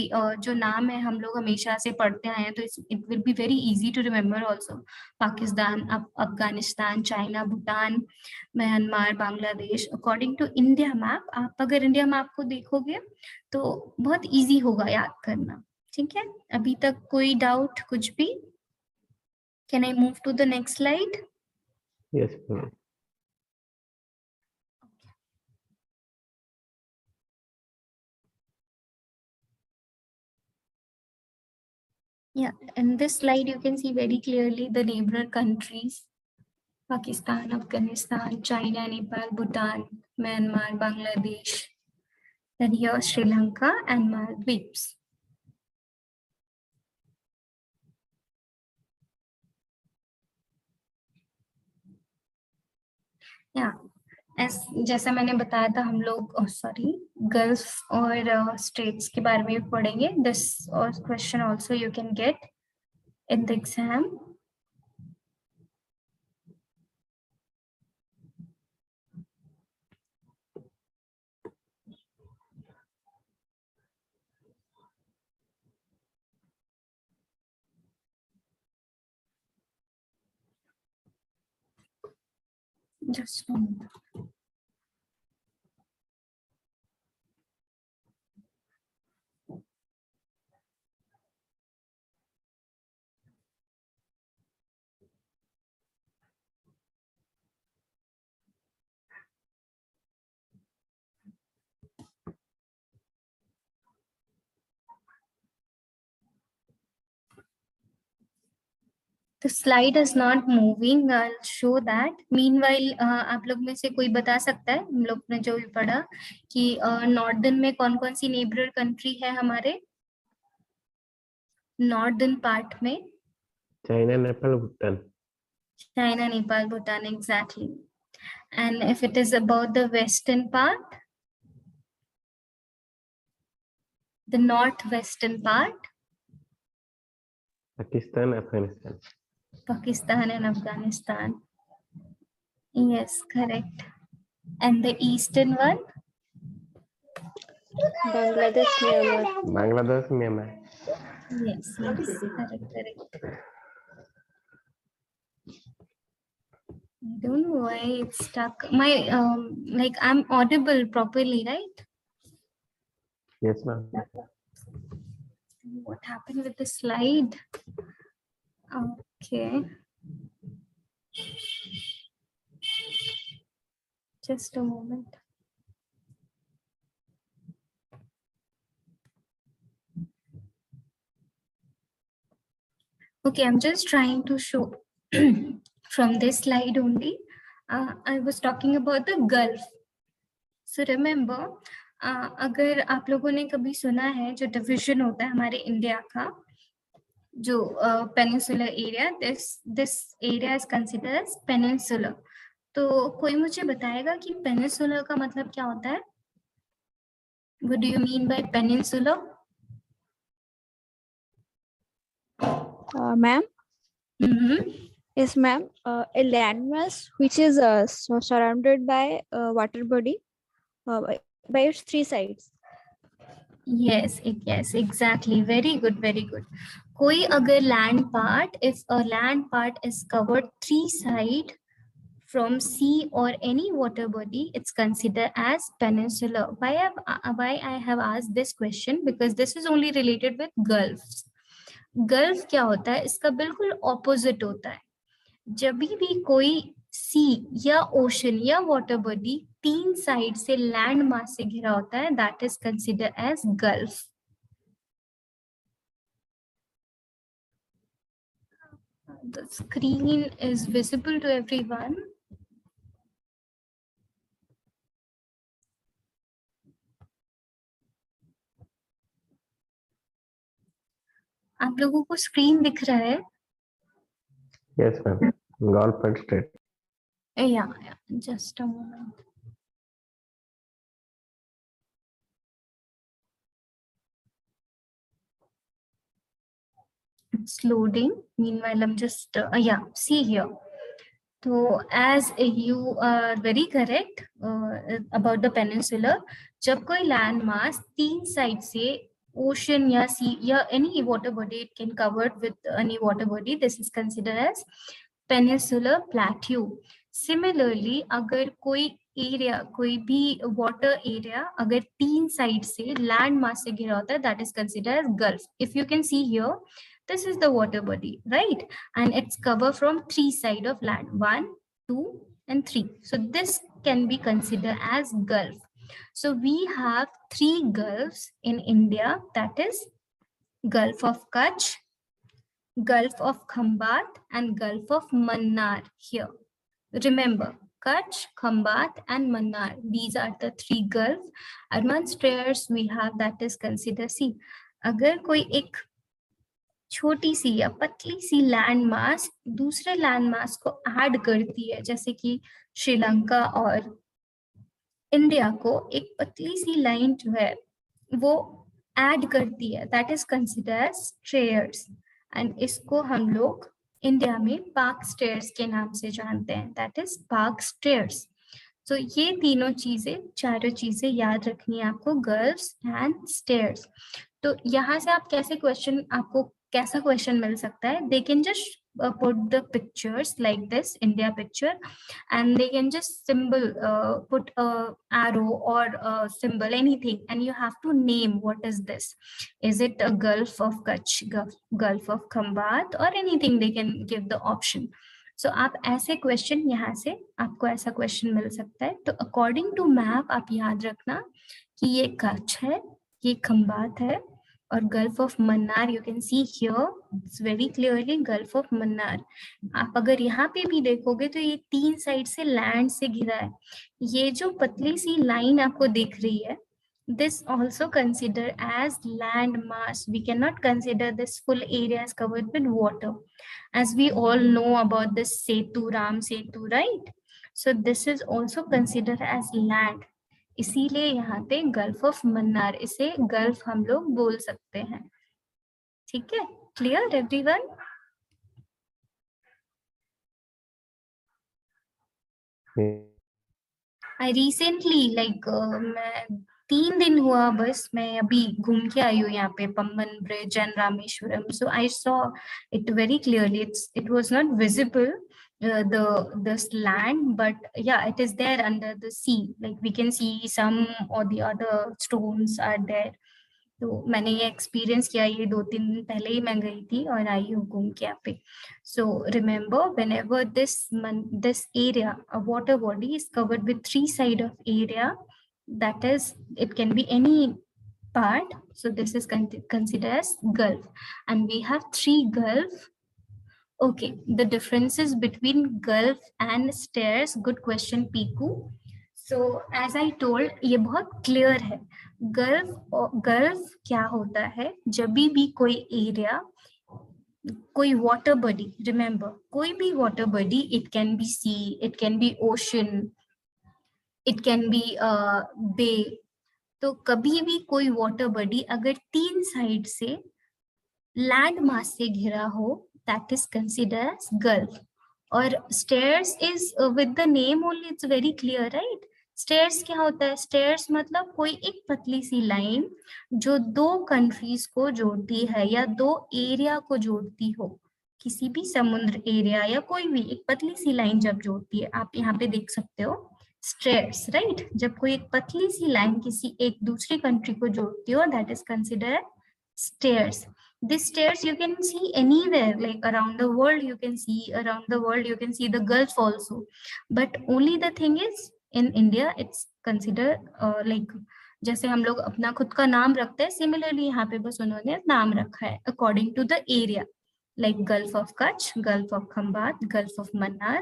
जो नाम है हम लोग हमेशा से पढ़ते आए हैं तो it will be very easy to remember also. Pakistan, Afghanistan, China, Bhutan, Myanmar, Bangladesh. According to India map, आप अगर इंडिया मैप को देखोगे तो बहुत इजी होगा याद करना. ठीक है, अभी तक कोई डाउट कुछ भी? Can I move to the next slide? Yes, ma'am. Yeah, in this slide you can see very clearly the neighbor countries: Pakistan, Afghanistan, China, Nepal, Bhutan, Myanmar, Bangladesh. Then here Sri Lanka and Maldives. Yeah, जैसा मैंने बताया था हम लोग gulf और states के बारे में पढ़ेंगे. This question also you can get in the exam. Just a moment. The slide is not moving. I'll show that. Meanwhile, आप लोग में से कोई बता सकता है, हम लोग ने जो भी पढ़ा कि नॉर्दर्न में कौन कौन सी नेबरर कंट्री है हमारे नॉर्दर्न पार्ट में? China, Nepal, Bhutan. China, Nepal, Bhutan, exactly. And if it is about the western part, the northwestern part, Pakistan, Afghanistan. Pakistan and Afghanistan. Yes, correct. And the eastern one? Bangladesh, Myanmar. Bangladesh, Myanmar. Yes, correct. I don't know why it's stuck. My like I'm audible properly, right? Yes, ma'am. What happened with the slide? Okay. Just a moment. Okay, I'm just trying to show from this slide only. I was talking about the Gulf. So remember, अगर आप लोगों ने कभी सुना है जो division होता है हमारे इंडिया का, जो peninsular area, this area is considered as peninsular. तो कोई मुझे बताएगा कि पेनिनसुलर का मतलब क्या होता है? What do you mean by peninsular? Ma'am? Yes, ma'am. A landmass which is surrounded by water body by its three sides. Yes, exactly. Very good. कोई अगर land part, if a land part is covered three sides from sea or any water body, it's considered as peninsular. Why I have asked this question? Because this is only related with gulfs. Gulf क्या होता है? इसका बिल्कुल opposite होता है. जब भी कोई सी या ओशन या वाटर बॉडी तीन साइड से लैंड मास से घिरा होता है, that is considered as gulf. The screen is visible to everyone. आप लोगों को स्क्रीन दिख रहा है? Yes, ma'am. Gulf and Strait. Yeah, just a moment. It's loading. Meanwhile, I'm just, yeah, see here. So as you are very correct about the peninsula, जब कोई land mass तीन side से ocean या sea या any water body, it can covered with any water body, this is considered as peninsular plateau. Similarly, अगर कोई area, कोई भी water area अगर तीन side से land mass से घिरा होता है, that is considered as gulf. If you can see here, this is the water body, right? And it's covered from three sides of land, 1, 2, and 3. So this can be considered as gulf. So we have 3 gulfs in India, that is Gulf of Kutch, Gulf of Khambat, and Gulf of Mannar here. Remember, Kutch, Khambat, and Mannar. These are the 3 gulfs. Advanced stairs we have, that is considered. See, अगर कोई एक छोटी सी या पतली सी land mass दूसरे land mass को add करती है, जैसे कि श्रीलंका और इंडिया को एक पतली सी लाइन जो है वो ऐड करती है, that is considered as straits, and इसको हम लोग इंडिया में पार्क स्टेयर्स के नाम से जानते हैं, दैट इज पार्क स्टेयर्स. तो ये तीनों चीजें, चारों चीजें याद रखनी है आपको, गर्ल्स एंड स्टेयर्स. तो यहाँ से आप कैसे क्वेश्चन, आपको कैसा क्वेश्चन मिल सकता है, they can just put the pictures like this, India picture, and they can just symbol, put a arrow or a symbol, anything, and you have to name what is this. Is it a Gulf of Kutch, Gulf of Khambat, or anything, they can give the option. So आप ऐसे question, यहाँ से आपको ऐसा question मिल सकता है. तो according to map आप याद रखना कि ये कच्छ है, ये खंबात है, और gulf of Mannar you can see here, it's very clearly gulf of Mannar. आप अगर यहाँ पे भी देखोगे तो ये तीन साइड से लैंड से घिरा है. ये जो पतली सी लाइन आपको दिख रही है, this also considered as land mass. We cannot consider this full area as covered with water, as we all know about this Setu, Ram Setu, right? So this is also considered as land. इसीलिए यहाँ पे gulf of Mannar, इसे gulf हम लोग बोल सकते हैं. ठीक है, क्लियर एवरीवन? आई रिसेंटली मैं 3 दिन हुआ बस, मैं अभी घूम के आई हूँ यहाँ पे Pamban bridge and Rameswaram. So I saw it very clearly. It was not visible this land, but yeah, it is there under the sea, like we can see some or the other stones are there. तो मैंने ये experience किया, ये 2-3 दिन पहले ही मैं गई थी और आई हूँ घूम के यहाँ पे. So remember, whenever this area, a water body is covered with 3 sides of area, that is, it can be any part. So this is considered as gulf, and we have 3 gulf. Okay, the differences between gulf and stairs, good question Piku. So as I told, ये बहुत clear है. Gulf क्या होता है, जब भी कोई area, कोई वाटर बॉडी, रिमेंबर कोई भी water body, it can be sea, it can be ocean, it can be bay. तो कभी भी कोई वाटर बॉडी अगर 3 साइड से लैंड मास से घिरा हो, that is considered as gulf. Or stairs is with the name only, it's very clear, right? Stairs क्या होता है, stairs मतलब कोई एक पतली सी लाइन जो 2 कंट्रीज को जोड़ती है या 2 एरिया को जोड़ती हो, किसी भी समुद्र एरिया या कोई भी एक पतली सी लाइन जब जोड़ती है, आप यहाँ पे देख सकते हो stairs, right? जब कोई एक पतली सी लाइन किसी एक दूसरी कंट्री को जोड़ती हो, that is considered stairs. These stairs you can see anywhere, like around the world you can see, the Gulf also. But only the thing is, in India it's considered like जैसे हम लोग अपना खुद का नाम रखते हैं, similarly यहाँ पे बस उन्होंने नाम रखा है according to the area, like Gulf of Kutch, Gulf of Khambat, Gulf of Mannar,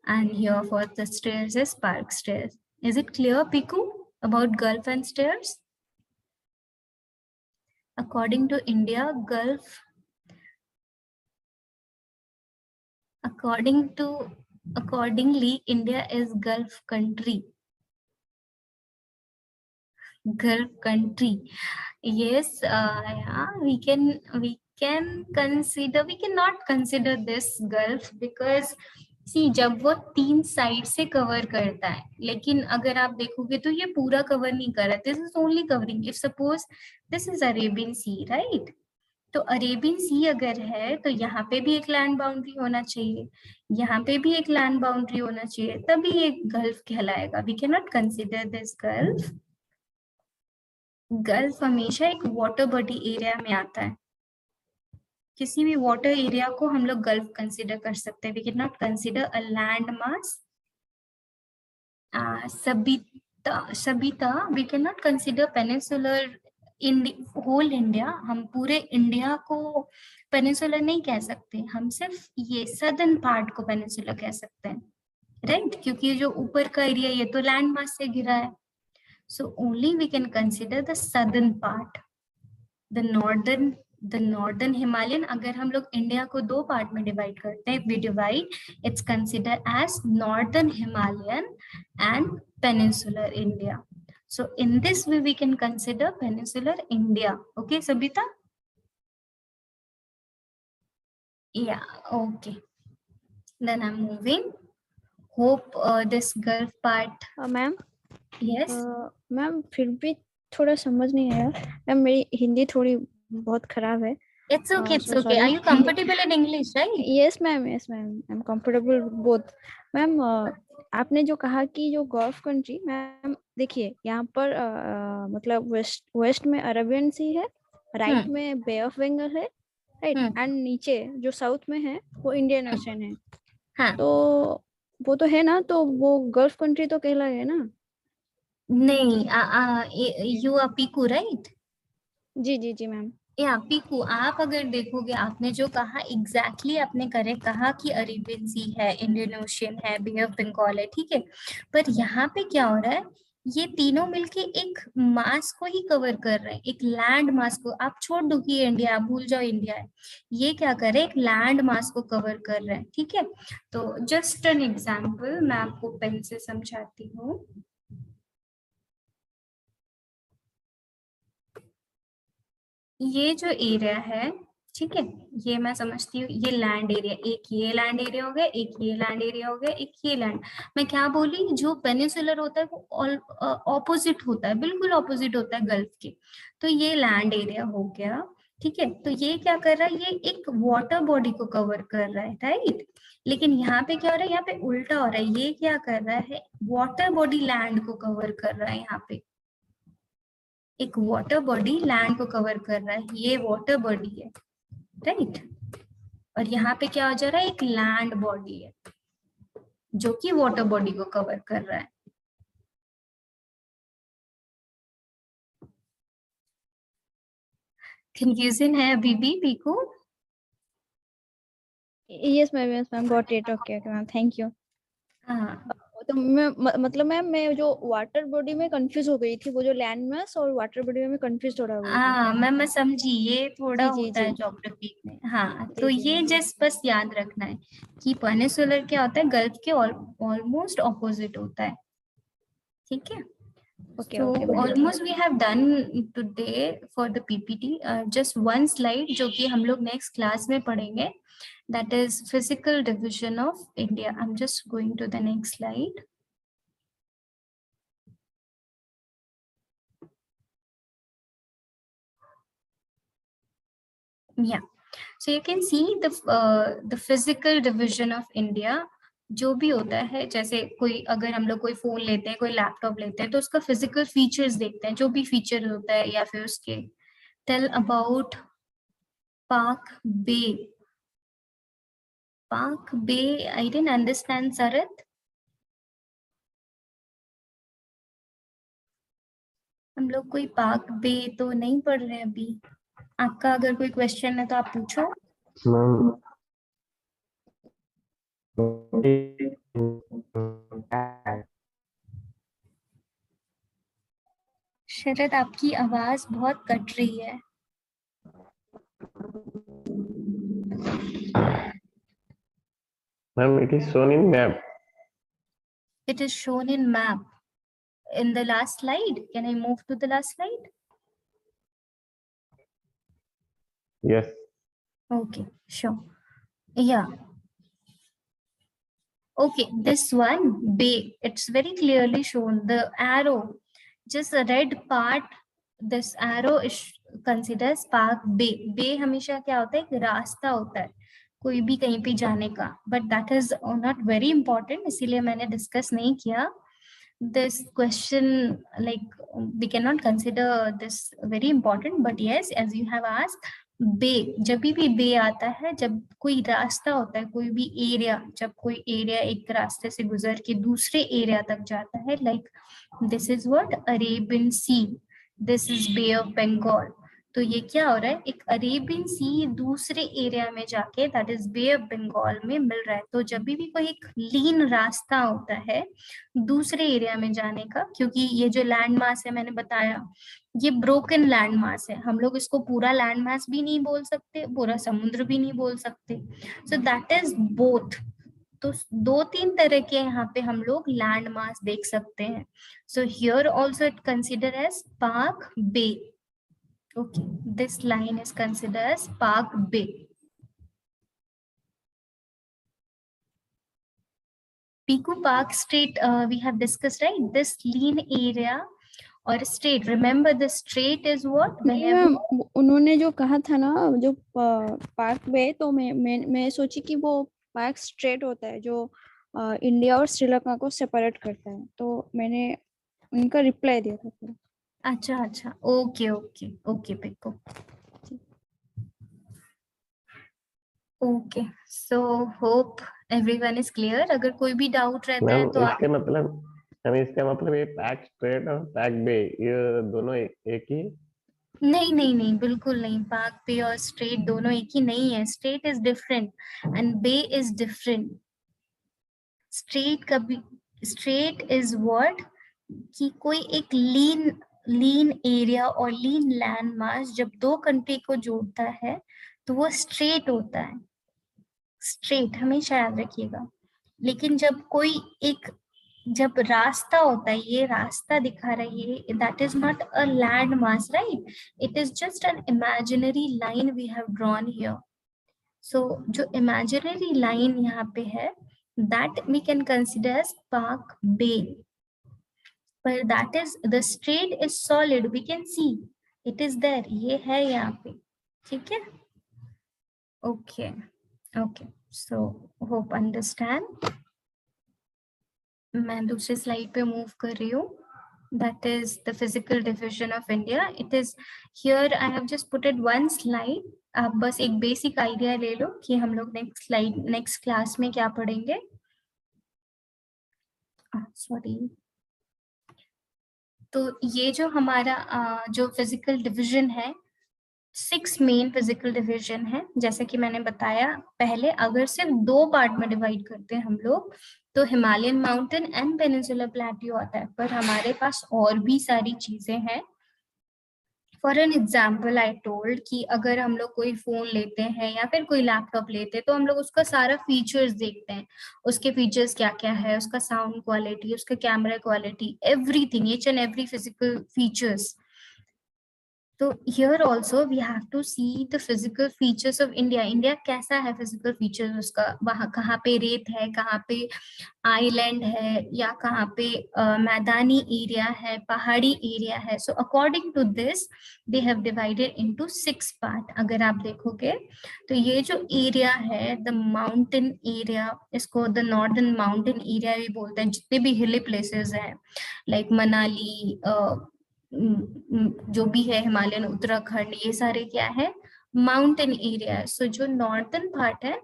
and here for the stairs is Park Stairs. Is it clear, Piku, about Gulf and stairs? According to India, Gulf Accordingly, India is Gulf country. Gulf country. Yes, yeah, we cannot consider this Gulf because see जब वो 3 side से cover करता है, लेकिन अगर आप देखोगे तो ये पूरा कवर नहीं कर रहा. This is only covering. If suppose this is Arabian Sea, right? तो अरेबियन सी अगर है तो यहाँ पे भी एक लैंड बाउंड्री होना चाहिए, यहाँ पे भी एक लैंड बाउंड्री होना चाहिए, तभी ये गल्फ कहलाएगा. We can not consider this gulf. Gulf हमेशा एक वाटर बॉडी एरिया में आता है. किसी भी वाटर एरिया को हम लोग गल्फ कंसिडर कर सकते हैं. We can not consider a land mass. Sabita we can not consider peninsular whole India. हम पूरे इंडिया को पेनिनसुलर नहीं कह सकते, हम सिर्फ ये सदर्न पार्ट को पेनिनसुलर कह सकते हैं, राइट? क्योंकि जो ऊपर का एरिया ये तो लैंड मास से घिरा है. So only we can consider the southern part. The northern Himalayan, अगर हम लोग इंडिया को 2 पार्ट में डिवाइड करते हैं, we divide, it's considered as northern Himalayan and peninsular India. So in this way we can consider peninsular India. Okay, Sabita? Yeah, okay. Then I'm moving. Hope this Gulf part. Ma'am Yes. Ma'am फिर भी थोड़ा समझ नहीं आया ma'am. मेरी हिंदी थोड़ी बहुत खराब है. It's okay. It's so okay. sorry. Are you comfortable in English, right? Yes ma'am, I'm comfortable both. Ma'am आपने जो कहा कि जो गल्फ कंट्री, मैम देखिए यहाँ पर मतलब वेस्ट में अरेबियन सी है, राइट में बे ऑफ बंगाल है, राइट, एंड नीचे जो साउथ में है वो इंडियन ओशन है. हाँ. तो वो तो है ना, तो वो गल्फ कंट्री तो कहलाए ना? नहीं, यू आर पीकू, राइट? जी जी जी मैम. या पीकू, आप अगर देखोगे, आपने जो कहा एग्जैक्टली आपने करेक्ट कहा कि अरेबियन सी है, इंडियन ओशियन है, बे ऑफ बंगाल है, ठीक है. पर यहाँ पे क्या हो रहा है, ये तीनों मिलके एक मास को ही कवर कर रहे हैं, एक लैंड मास को. आप छोड़ दो कि इंडिया, आप भूल जाओ इंडिया है. ये क्या कर रहे हैं, एक लैंड मास को कवर कर रहे हैं, ठीक है. तो जस्ट एन एग्जाम्पल मैं आपको पेन से समझाती हूँ. ये जो एरिया है, ठीक है, ये मैं समझती हूँ ये लैंड एरिया, एक ये लैंड एरिया हो गया, एक ये लैंड एरिया हो गया, एक ये लैंड. मैं क्या बोली, जो पेनिनसुलर होता है वो ऑपोजिट होता है, बिल्कुल ऑपोजिट होता है गल्फ के. तो ये लैंड एरिया हो गया, ठीक है. तो ये क्या कर रहा है, ये एक वाटर बॉडी को कवर कर रहा है, राइट. लेकिन यहाँ पे क्या हो रहा है, यहाँ पे उल्टा हो रहा है. ये क्या कर रहा है, वाटर बॉडी लैंड को कवर कर रहा है. यहाँ पे एक वाटर बॉडी लैंड को कवर कर रहा है, ये वाटर बॉडी है, राइट. और यहाँ पे क्या हो जा रहा है, एक लैंड बॉडी है जो कि वाटर बॉडी को कवर कर रहा है. कंफ्यूजन है अभी भी Piku? Yes ma'am, got it. Okay ma'am, thank you. हाँ. तो मतलब मैम मैं जो वाटर बॉडी में कंफ्यूज हो गई थी, वो जो लैंड मास और वाटर बॉडी में कंफ्यूज थोड़ा हो गई थी. हाँ मैं समझी, ये थोड़ा जी, होता है जी. ज्योग्राफी में. हाँ, तो जी, ये जस्ट बस याद रखना है कि पेनिनसुलर क्या होता है, गल्फ के ऑलमोस्ट ऑपोजिट होता है, ठीक है. Okay, So okay, ma'am. almost we have done today for the PPT. Just one slide जो कि हम लोग next class में पढ़ेंगे. That is physical division of India. I'm just going to the next slide. Yeah. So you can see the physical division of India. जो भी होता है, जैसे कोई अगर हम लोग कोई फोन लेते हैं, कोई लैपटॉप लेते हैं, तो उसका फिजिकल फीचर्स देखते हैं, जो भी फीचर होता है, या फिर उसके tell about Palk Bay. Park Bay, I didn't understand, Sarath. हम लोग कोई पार्क बे तो नहीं पढ़ रहे हैं अभी. आपका अगर कोई क्वेश्चन है तो आप पूछो. शरद, आपकी आवाज बहुत कट रही है. Ma'am, it is shown in map. It is shown in map. In the last slide, can I move to the last slide? Yes. Okay, sure. Yeah. Okay, this one, bay, it's very clearly shown. The arrow, just a red part, this arrow is considered as park bay. Bay हमेशा क्या होता है, एक रास्ता होता है कोई भी कहीं पे जाने का, but that is not very important, इसीलिए मैंने discuss नहीं किया. This question, like, we cannot consider this very important, but yes, as you have asked, बे, जब भी बे आता है, जब कोई रास्ता होता है, कोई भी एरिया, जब कोई एरिया एक रास्ते से गुजर के दूसरे एरिया तक जाता है, like this is what, Arabian Sea, this is Bay of Bengal. तो ये क्या हो रहा है, एक अरेबियन सी दूसरे एरिया में जाके, that is Bay of Bengal में मिल रहा है. तो जब भी कोई एक लीन रास्ता होता है दूसरे एरिया में जाने का, क्योंकि ये जो लैंड मास है मैंने बताया, ये ब्रोकन लैंड मास है, हम लोग इसको पूरा लैंड मास भी नहीं बोल सकते, पूरा समुद्र भी नहीं बोल सकते. So that is both. तो दो तीन तरह के यहाँ पे हम लोग लैंड मास देख सकते हैं. So here also it consider as Palk Bay. Okay, this line is consider as Palk Bay. Piku Park Strait, we have discussed, right? This lean area or strait. Remember, the strait is what? नहीं ma'am, उन्होंने जो कहा था ना, जो park वे, तो मैं सोची कि वो पार्क स्ट्रेट होता है जो इंडिया और श्रीलंका को सेपरेट करता है, तो मैंने उनका रिप्लाई दिया था. अच्छा अच्छा, okay okay okay Piku. Okay, so hope everyone is clear. अगर कोई भी डाउट रहता है तो इसके मतलब ये पैक स्ट्रेट और पैक बे, ये दोनों एक ही? नहीं नहीं नहीं, बिल्कुल नहीं. पार्क बे और स्ट्रेट दोनों एक ही नहीं है. Strait is different and bay is different. Strait is what, कि कोई एक लीन एरिया और लीन लैंड मास जब दो कंट्री को जोड़ता है तो वो स्ट्रेट होता है. स्ट्रेट हमेशा याद रखिएगा. लेकिन जब रास्ता होता है, ये रास्ता दिखा रही है, that is not a land mass, right? It is just an imaginary line we have drawn here. So जो इमेजिनरी लाइन यहाँ पे है, that we can consider as Palk bay. पर that is, the strait is solid, we can see it is there, ये है यहाँ पे. ठीक है, okay okay. So hope understand. मैं दूसरे स्लाइड पे मूव कर रही हूँ. That is the physical division of India. It is here, I have just put it one slide. आप बस एक बेसिक आइडिया ले लो कि हम लोग नेक्स्ट क्लास में क्या पढ़ेंगे. सॉरी. तो ये जो हमारा जो फिजिकल डिवीजन है, 6 मेन फिजिकल डिवीजन है. जैसे कि मैंने बताया पहले, अगर सिर्फ 2 पार्ट में डिवाइड करते हैं हम लोग तो Himalayan mountain and peninsular plateau आता है. पर हमारे पास और भी सारी चीजें हैं. For an example I told कि अगर हम लोग कोई फोन लेते हैं या फिर कोई लैपटॉप लेते हैं तो हम लोग उसका सारा फीचर्स देखते हैं. उसके फीचर्स क्या क्या है, उसका साउंड क्वालिटी, उसका camera quality, everything, each and every physical features. तो here also we have to see the physical features of India. India कैसा है physical features उसका, वहाँ कहाँ पे रेत है, कहाँ पे आइलैंड है, या कहाँ पे मैदानी एरिया है, पहाड़ी एरिया है. So according to this they have divided into 6 part. अगर आप देखोगे तो ये जो एरिया है, the mountain area, इसको the northern mountain area भी बोलते हैं. जितने भी hilly places हैं like मनाली, जो भी है हिमालयन, उत्तराखंड, ये सारे क्या है, माउंटेन एरिया है. सो जो नॉर्थन पार्ट है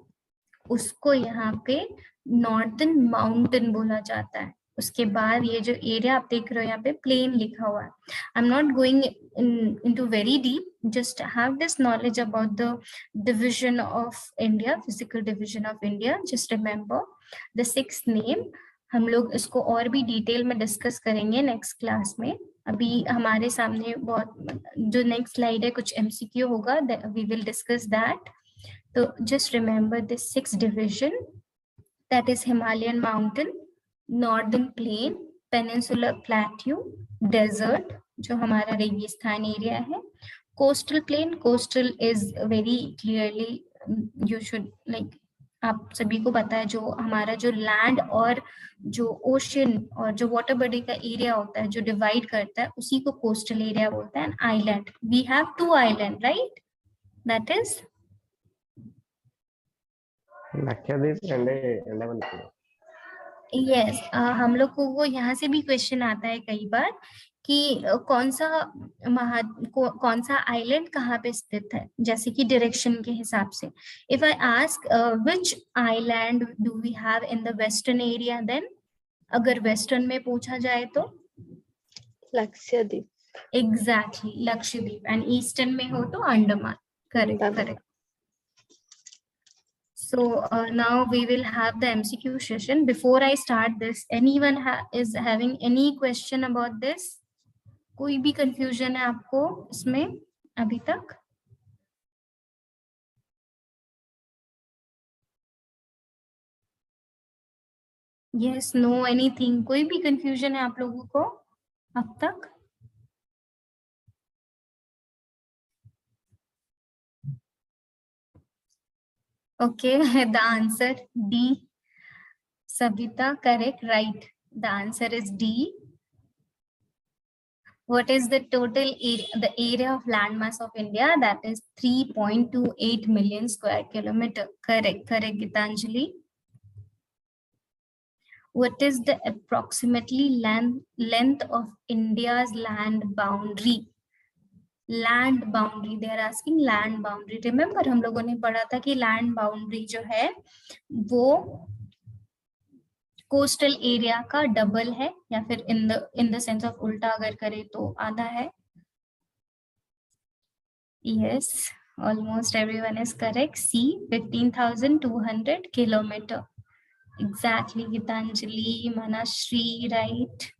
उसको यहाँ पे नॉर्थन माउंटेन बोला जाता है. उसके बाद ये जो एरिया आप देख रहे हो यहाँ पे प्लेन लिखा हुआ है. I am not going into very deep, just have this knowledge about the division of India, physical division of India. Just remember the 6 name. हम लोग इसको और भी डिटेल में डिस्कस करेंगे नेक्स्ट क्लास में. अभी हमारे सामने बहुत, जो नेक्स्ट स्लाइड है कुछ MCQ होगा, वी विल डिस्कस दैट. तो just remember this 6 division. that is Himalayan mountain, northern plain, peninsular plateau, desert जो हमारा रेगिस्तान एरिया है, coastal plain, coastal is very clearly you should like आप सभी को पता है जो हमारा जो लैंड और जो ओशन और जो वाटर बॉडी का एरिया होता है जो डिवाइड करता है उसी को कोस्टल एरिया बोलते हैं. Island, we have 2 island, right, that is Lakshadweep and Andaman Nicobar. Yes. हम लोग को वो यहाँ से भी क्वेश्चन आता है कई बार कि कौन सा आइलैंड कहाँ पे स्थित है, जैसे कि डायरेक्शन के हिसाब से. If I ask which island do we have in the western area, then अगर वेस्टर्न में पूछा जाए तो Lakshadweep. Exactly Lakshadweep, and eastern में हो तो Andaman. Correct, Andaman. Correct. So now we will have the MCQ session. Before I start this, anyone is having any question about this? कोई भी confusion है आपको इसमें अभी तक? Yes, no, anything. कोई भी confusion है आप लोगों को अब तक? Okay, the answer D. Sabita, correct, right. The answer is D. What is the total area, the area of landmass of India? That is 3.28 million square kilometer. Correct, correct, Gitanjali. What is the approximately length of India's land boundary? Land boundary, they are asking land boundary. Remember हम लोगों ने पढ़ा था कि land boundary जो है वो coastal area का डबल है या फिर इन द सेंस ऑफ उल्टा अगर करे तो आधा है. Yes, almost everyone is correct. C, 15,200 kilometer. Exactly, Gitanjali, Manashri, right?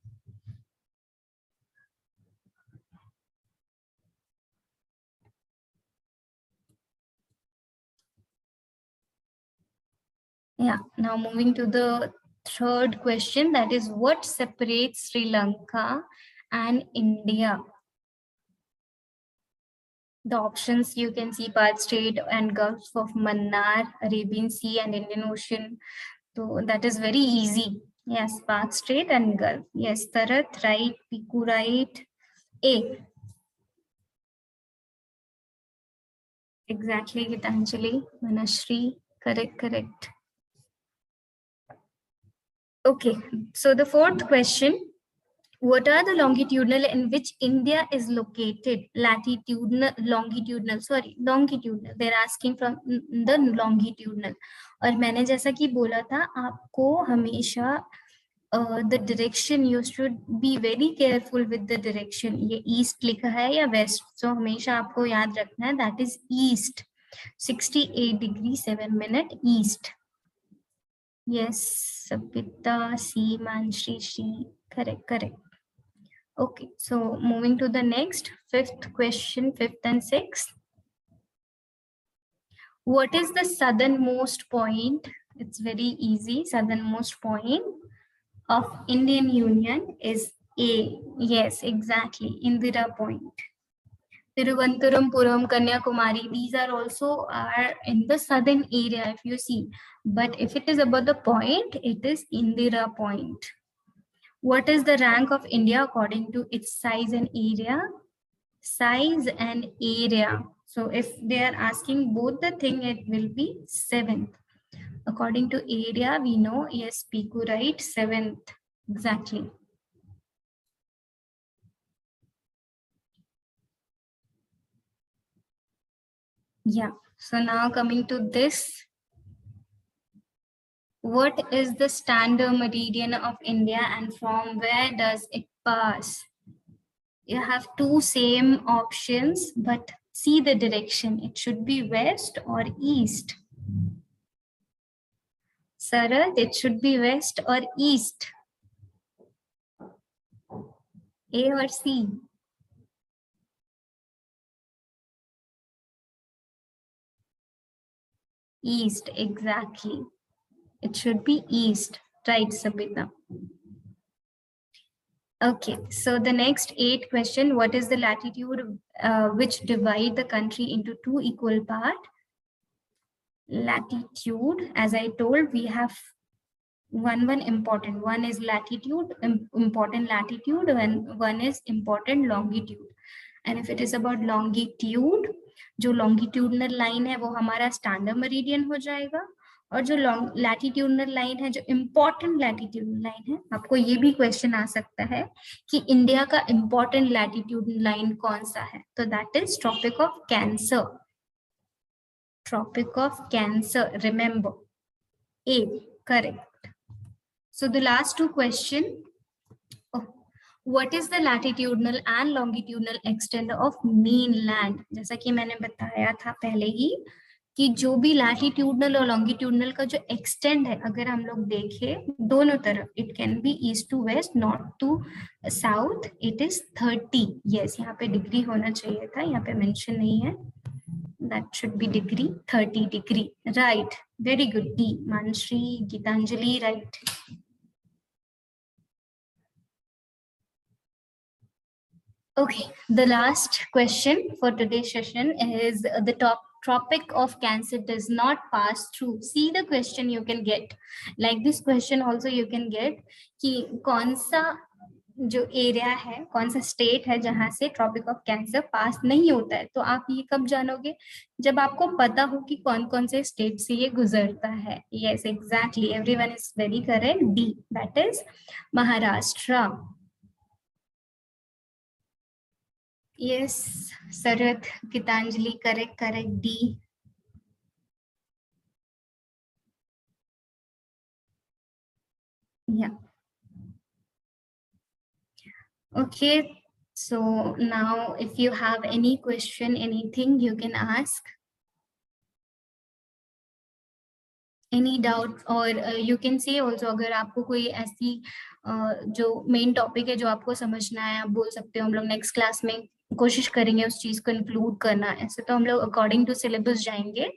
Yeah, now moving to the third question, that is what separates Sri Lanka and India? The options you can see: Perth Strait and Gulf of Mannar, Arabian Sea and Indian Ocean. So that is very easy. Yes, Perth Strait and Gulf. Yes, Tarath, right, Piku, right. A. Exactly, Gitanjali, Manashri, correct, correct. Okay, so the fourth question, what are the longitudinal in which India is located? Latitudinal, longitudinal, sorry, longitudinal. They're asking from the longitudinal. और मैंने जैसा कि बोला था आपको हमेशा the direction you should be very careful with the direction. ये east लिखा है या west, so हमेशा आपको याद रखना है that is east. 68 degree 7 minute east. Yes, Sabita, C, Manshri, Shri, correct, correct. Okay, so moving to the next, fifth question, fifth and sixth. What is the southernmost point? It's very easy. Southernmost point of Indian Union is A. Yes, exactly. Indira Point. Tiruvananthapuram, Kanyakumari, these are also in the southern area if you see. But if it is about the point, it is Indira Point. What is the rank of India according to its size and area? Size and area. So if they are asking both the thing, it will be 7th. According to area, we know, yes, Piku, right, 7th. Exactly. Yeah, so now coming to this. What is the standard meridian of India and from where does it pass? You have two same options, but see the direction. It should be west or east. Sarath, it should be west or east. A or C? East, exactly. It should be east, right, Sabita? Okay, so the next 8 question, what is the latitude which divide the country into 2 equal part? Latitude, as I told, we have one important. One is latitude, important latitude, and one is important longitude. And if it is about longitude, जो longitudinal line है वो हमारा standard meridian हो जाएगा, और जो latitudinal line है, जो important latitudinal line है, आपको ये भी question आ सकता है कि इंडिया का important latitudinal line कौन सा है, तो that is Tropic of Cancer. Tropic of Cancer, remember. A, correct. So the last 2 question. What is the latitudinal and longitudinal extent of mainland? जैसा कि मैंने बताया था पहले ही कि जो भी latitudinal और longitudinal का जो extent है, अगर हम लोग देखें दोनों तरफ, it can be east to west, north to south, it is 30. Yes, यहाँ पे degree होना चाहिए था, यहाँ पे mention नहीं है. That should be degree, 30 degree. Right. Very good. D. Manshri, Gitanjali, right. Okay, the last question for today's session is the Tropic of Cancer does not pass through. See the question you can get. Like this question also you can get कि कौन सा जो area है, कौन सा state है जहां से ट्रॉपिक ऑफ कैंसर पास नहीं होता है. तो आप ये कब जानोगे? जब आपको पता हो कि कौन कौन से स्टेट से ये गुजरता है. Yes, exactly, everyone is very correct. D, that is Maharashtra. Yes, Sarath, Gitanjali, correct, D. Yeah. Okay, so now if you have any question, anything you can ask. Any doubt, or you can say also अगर आपको कोई ऐसी जो main topic है जो आपको समझना है, आप बोल सकते हो. हम लोग नेक्स्ट क्लास में कोशिश करेंगे उस चीज को इंक्लूड करना. ऐसे तो हम लोग अकॉर्डिंग टू सिलेबस जाएंगे,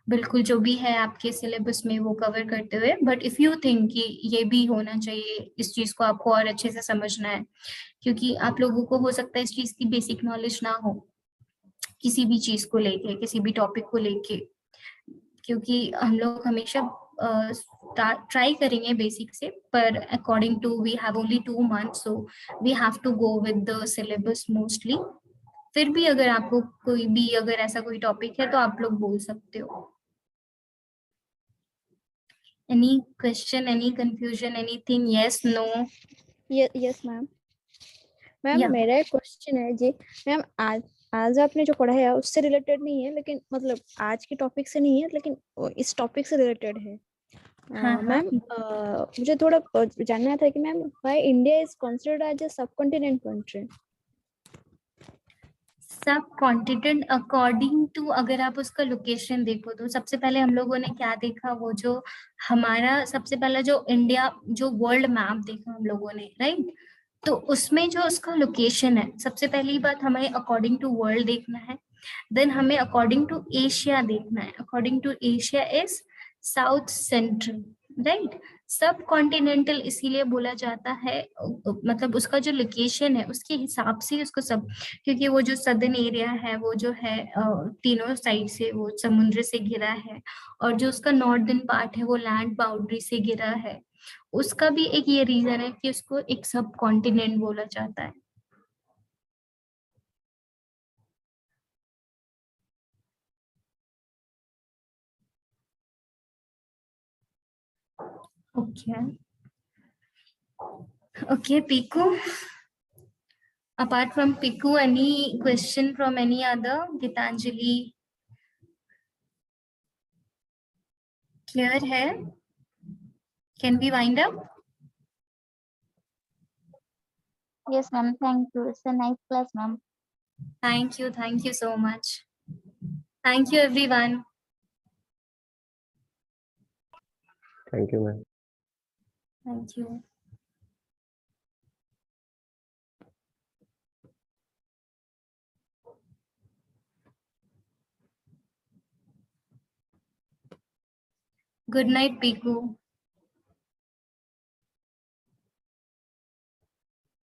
बिल्कुल जो भी है आपके सिलेबस में वो कवर करते हुए. बट इफ यू थिंक कि ये भी होना चाहिए, इस चीज को आपको और अच्छे से समझना है, क्योंकि आप लोगों को हो सकता है इस चीज की बेसिक नॉलेज ना हो किसी भी चीज को लेके, किसी भी टॉपिक को लेके, क्योंकि हम लोग हमेशा ट्राई करेंगे बेसिक से, पर according to we have only 2 months, so we have to go with the syllabus mostly. फिर भी अगर आपको कोई भी अगर ऐसा कोई टॉपिक है तो आप लोग बोल सकते हो. Any question, any confusion, anything? Yes, no? Yes ma'am. Ma'am Yeah. मेरा एक क्वेश्चन है जी. मैम आज आपने जो पढ़ाया उससे रिलेटेड नहीं है, लेकिन मतलब आज के टॉपिक से नहीं है, लेकिन इस टॉपिक से रिलेटेड है. मैम मुझे थोड़ा जानना था कि ma'am why India is considered as a subcontinent country. Subcontinent according to, अगर आप उसका लोकेशन देखो तो सबसे पहले हम लोगों ने क्या देखा, वो जो हमारा सबसे पहला जो इंडिया जो वर्ल्ड मैप देखा हम लोगों ने, राइट. तो उसमें जो उसका लोकेशन है, सबसे पहली बात हमें अकॉर्डिंग टू वर्ल्ड देखना है. देन हमें अकॉर्डिंग टू एशिया देखना है. According to Asia is south central, right. Subcontinental इसीलिए बोला जाता है, मतलब उसका जो लोकेशन है उसके हिसाब से उसको सब, क्योंकि वो जो सदर्न एरिया है वो जो है तीनों साइड से वो समुद्र से घिरा है, और जो उसका नॉर्दर्न पार्ट है वो लैंड बाउंड्री से घिरा है. उसका भी एक ये रीजन है कि उसको एक सब कॉन्टिनेंट बोला जाता है. Okay, Piku. Apart from Piku, any question from any other? Gitanjali? Clear hai? Can we wind up? Yes, ma'am. Thank you. It's a nice class, ma'am. Thank you so much. Thank you, everyone. Thank you, ma'am. Thank you. Good night, Piku.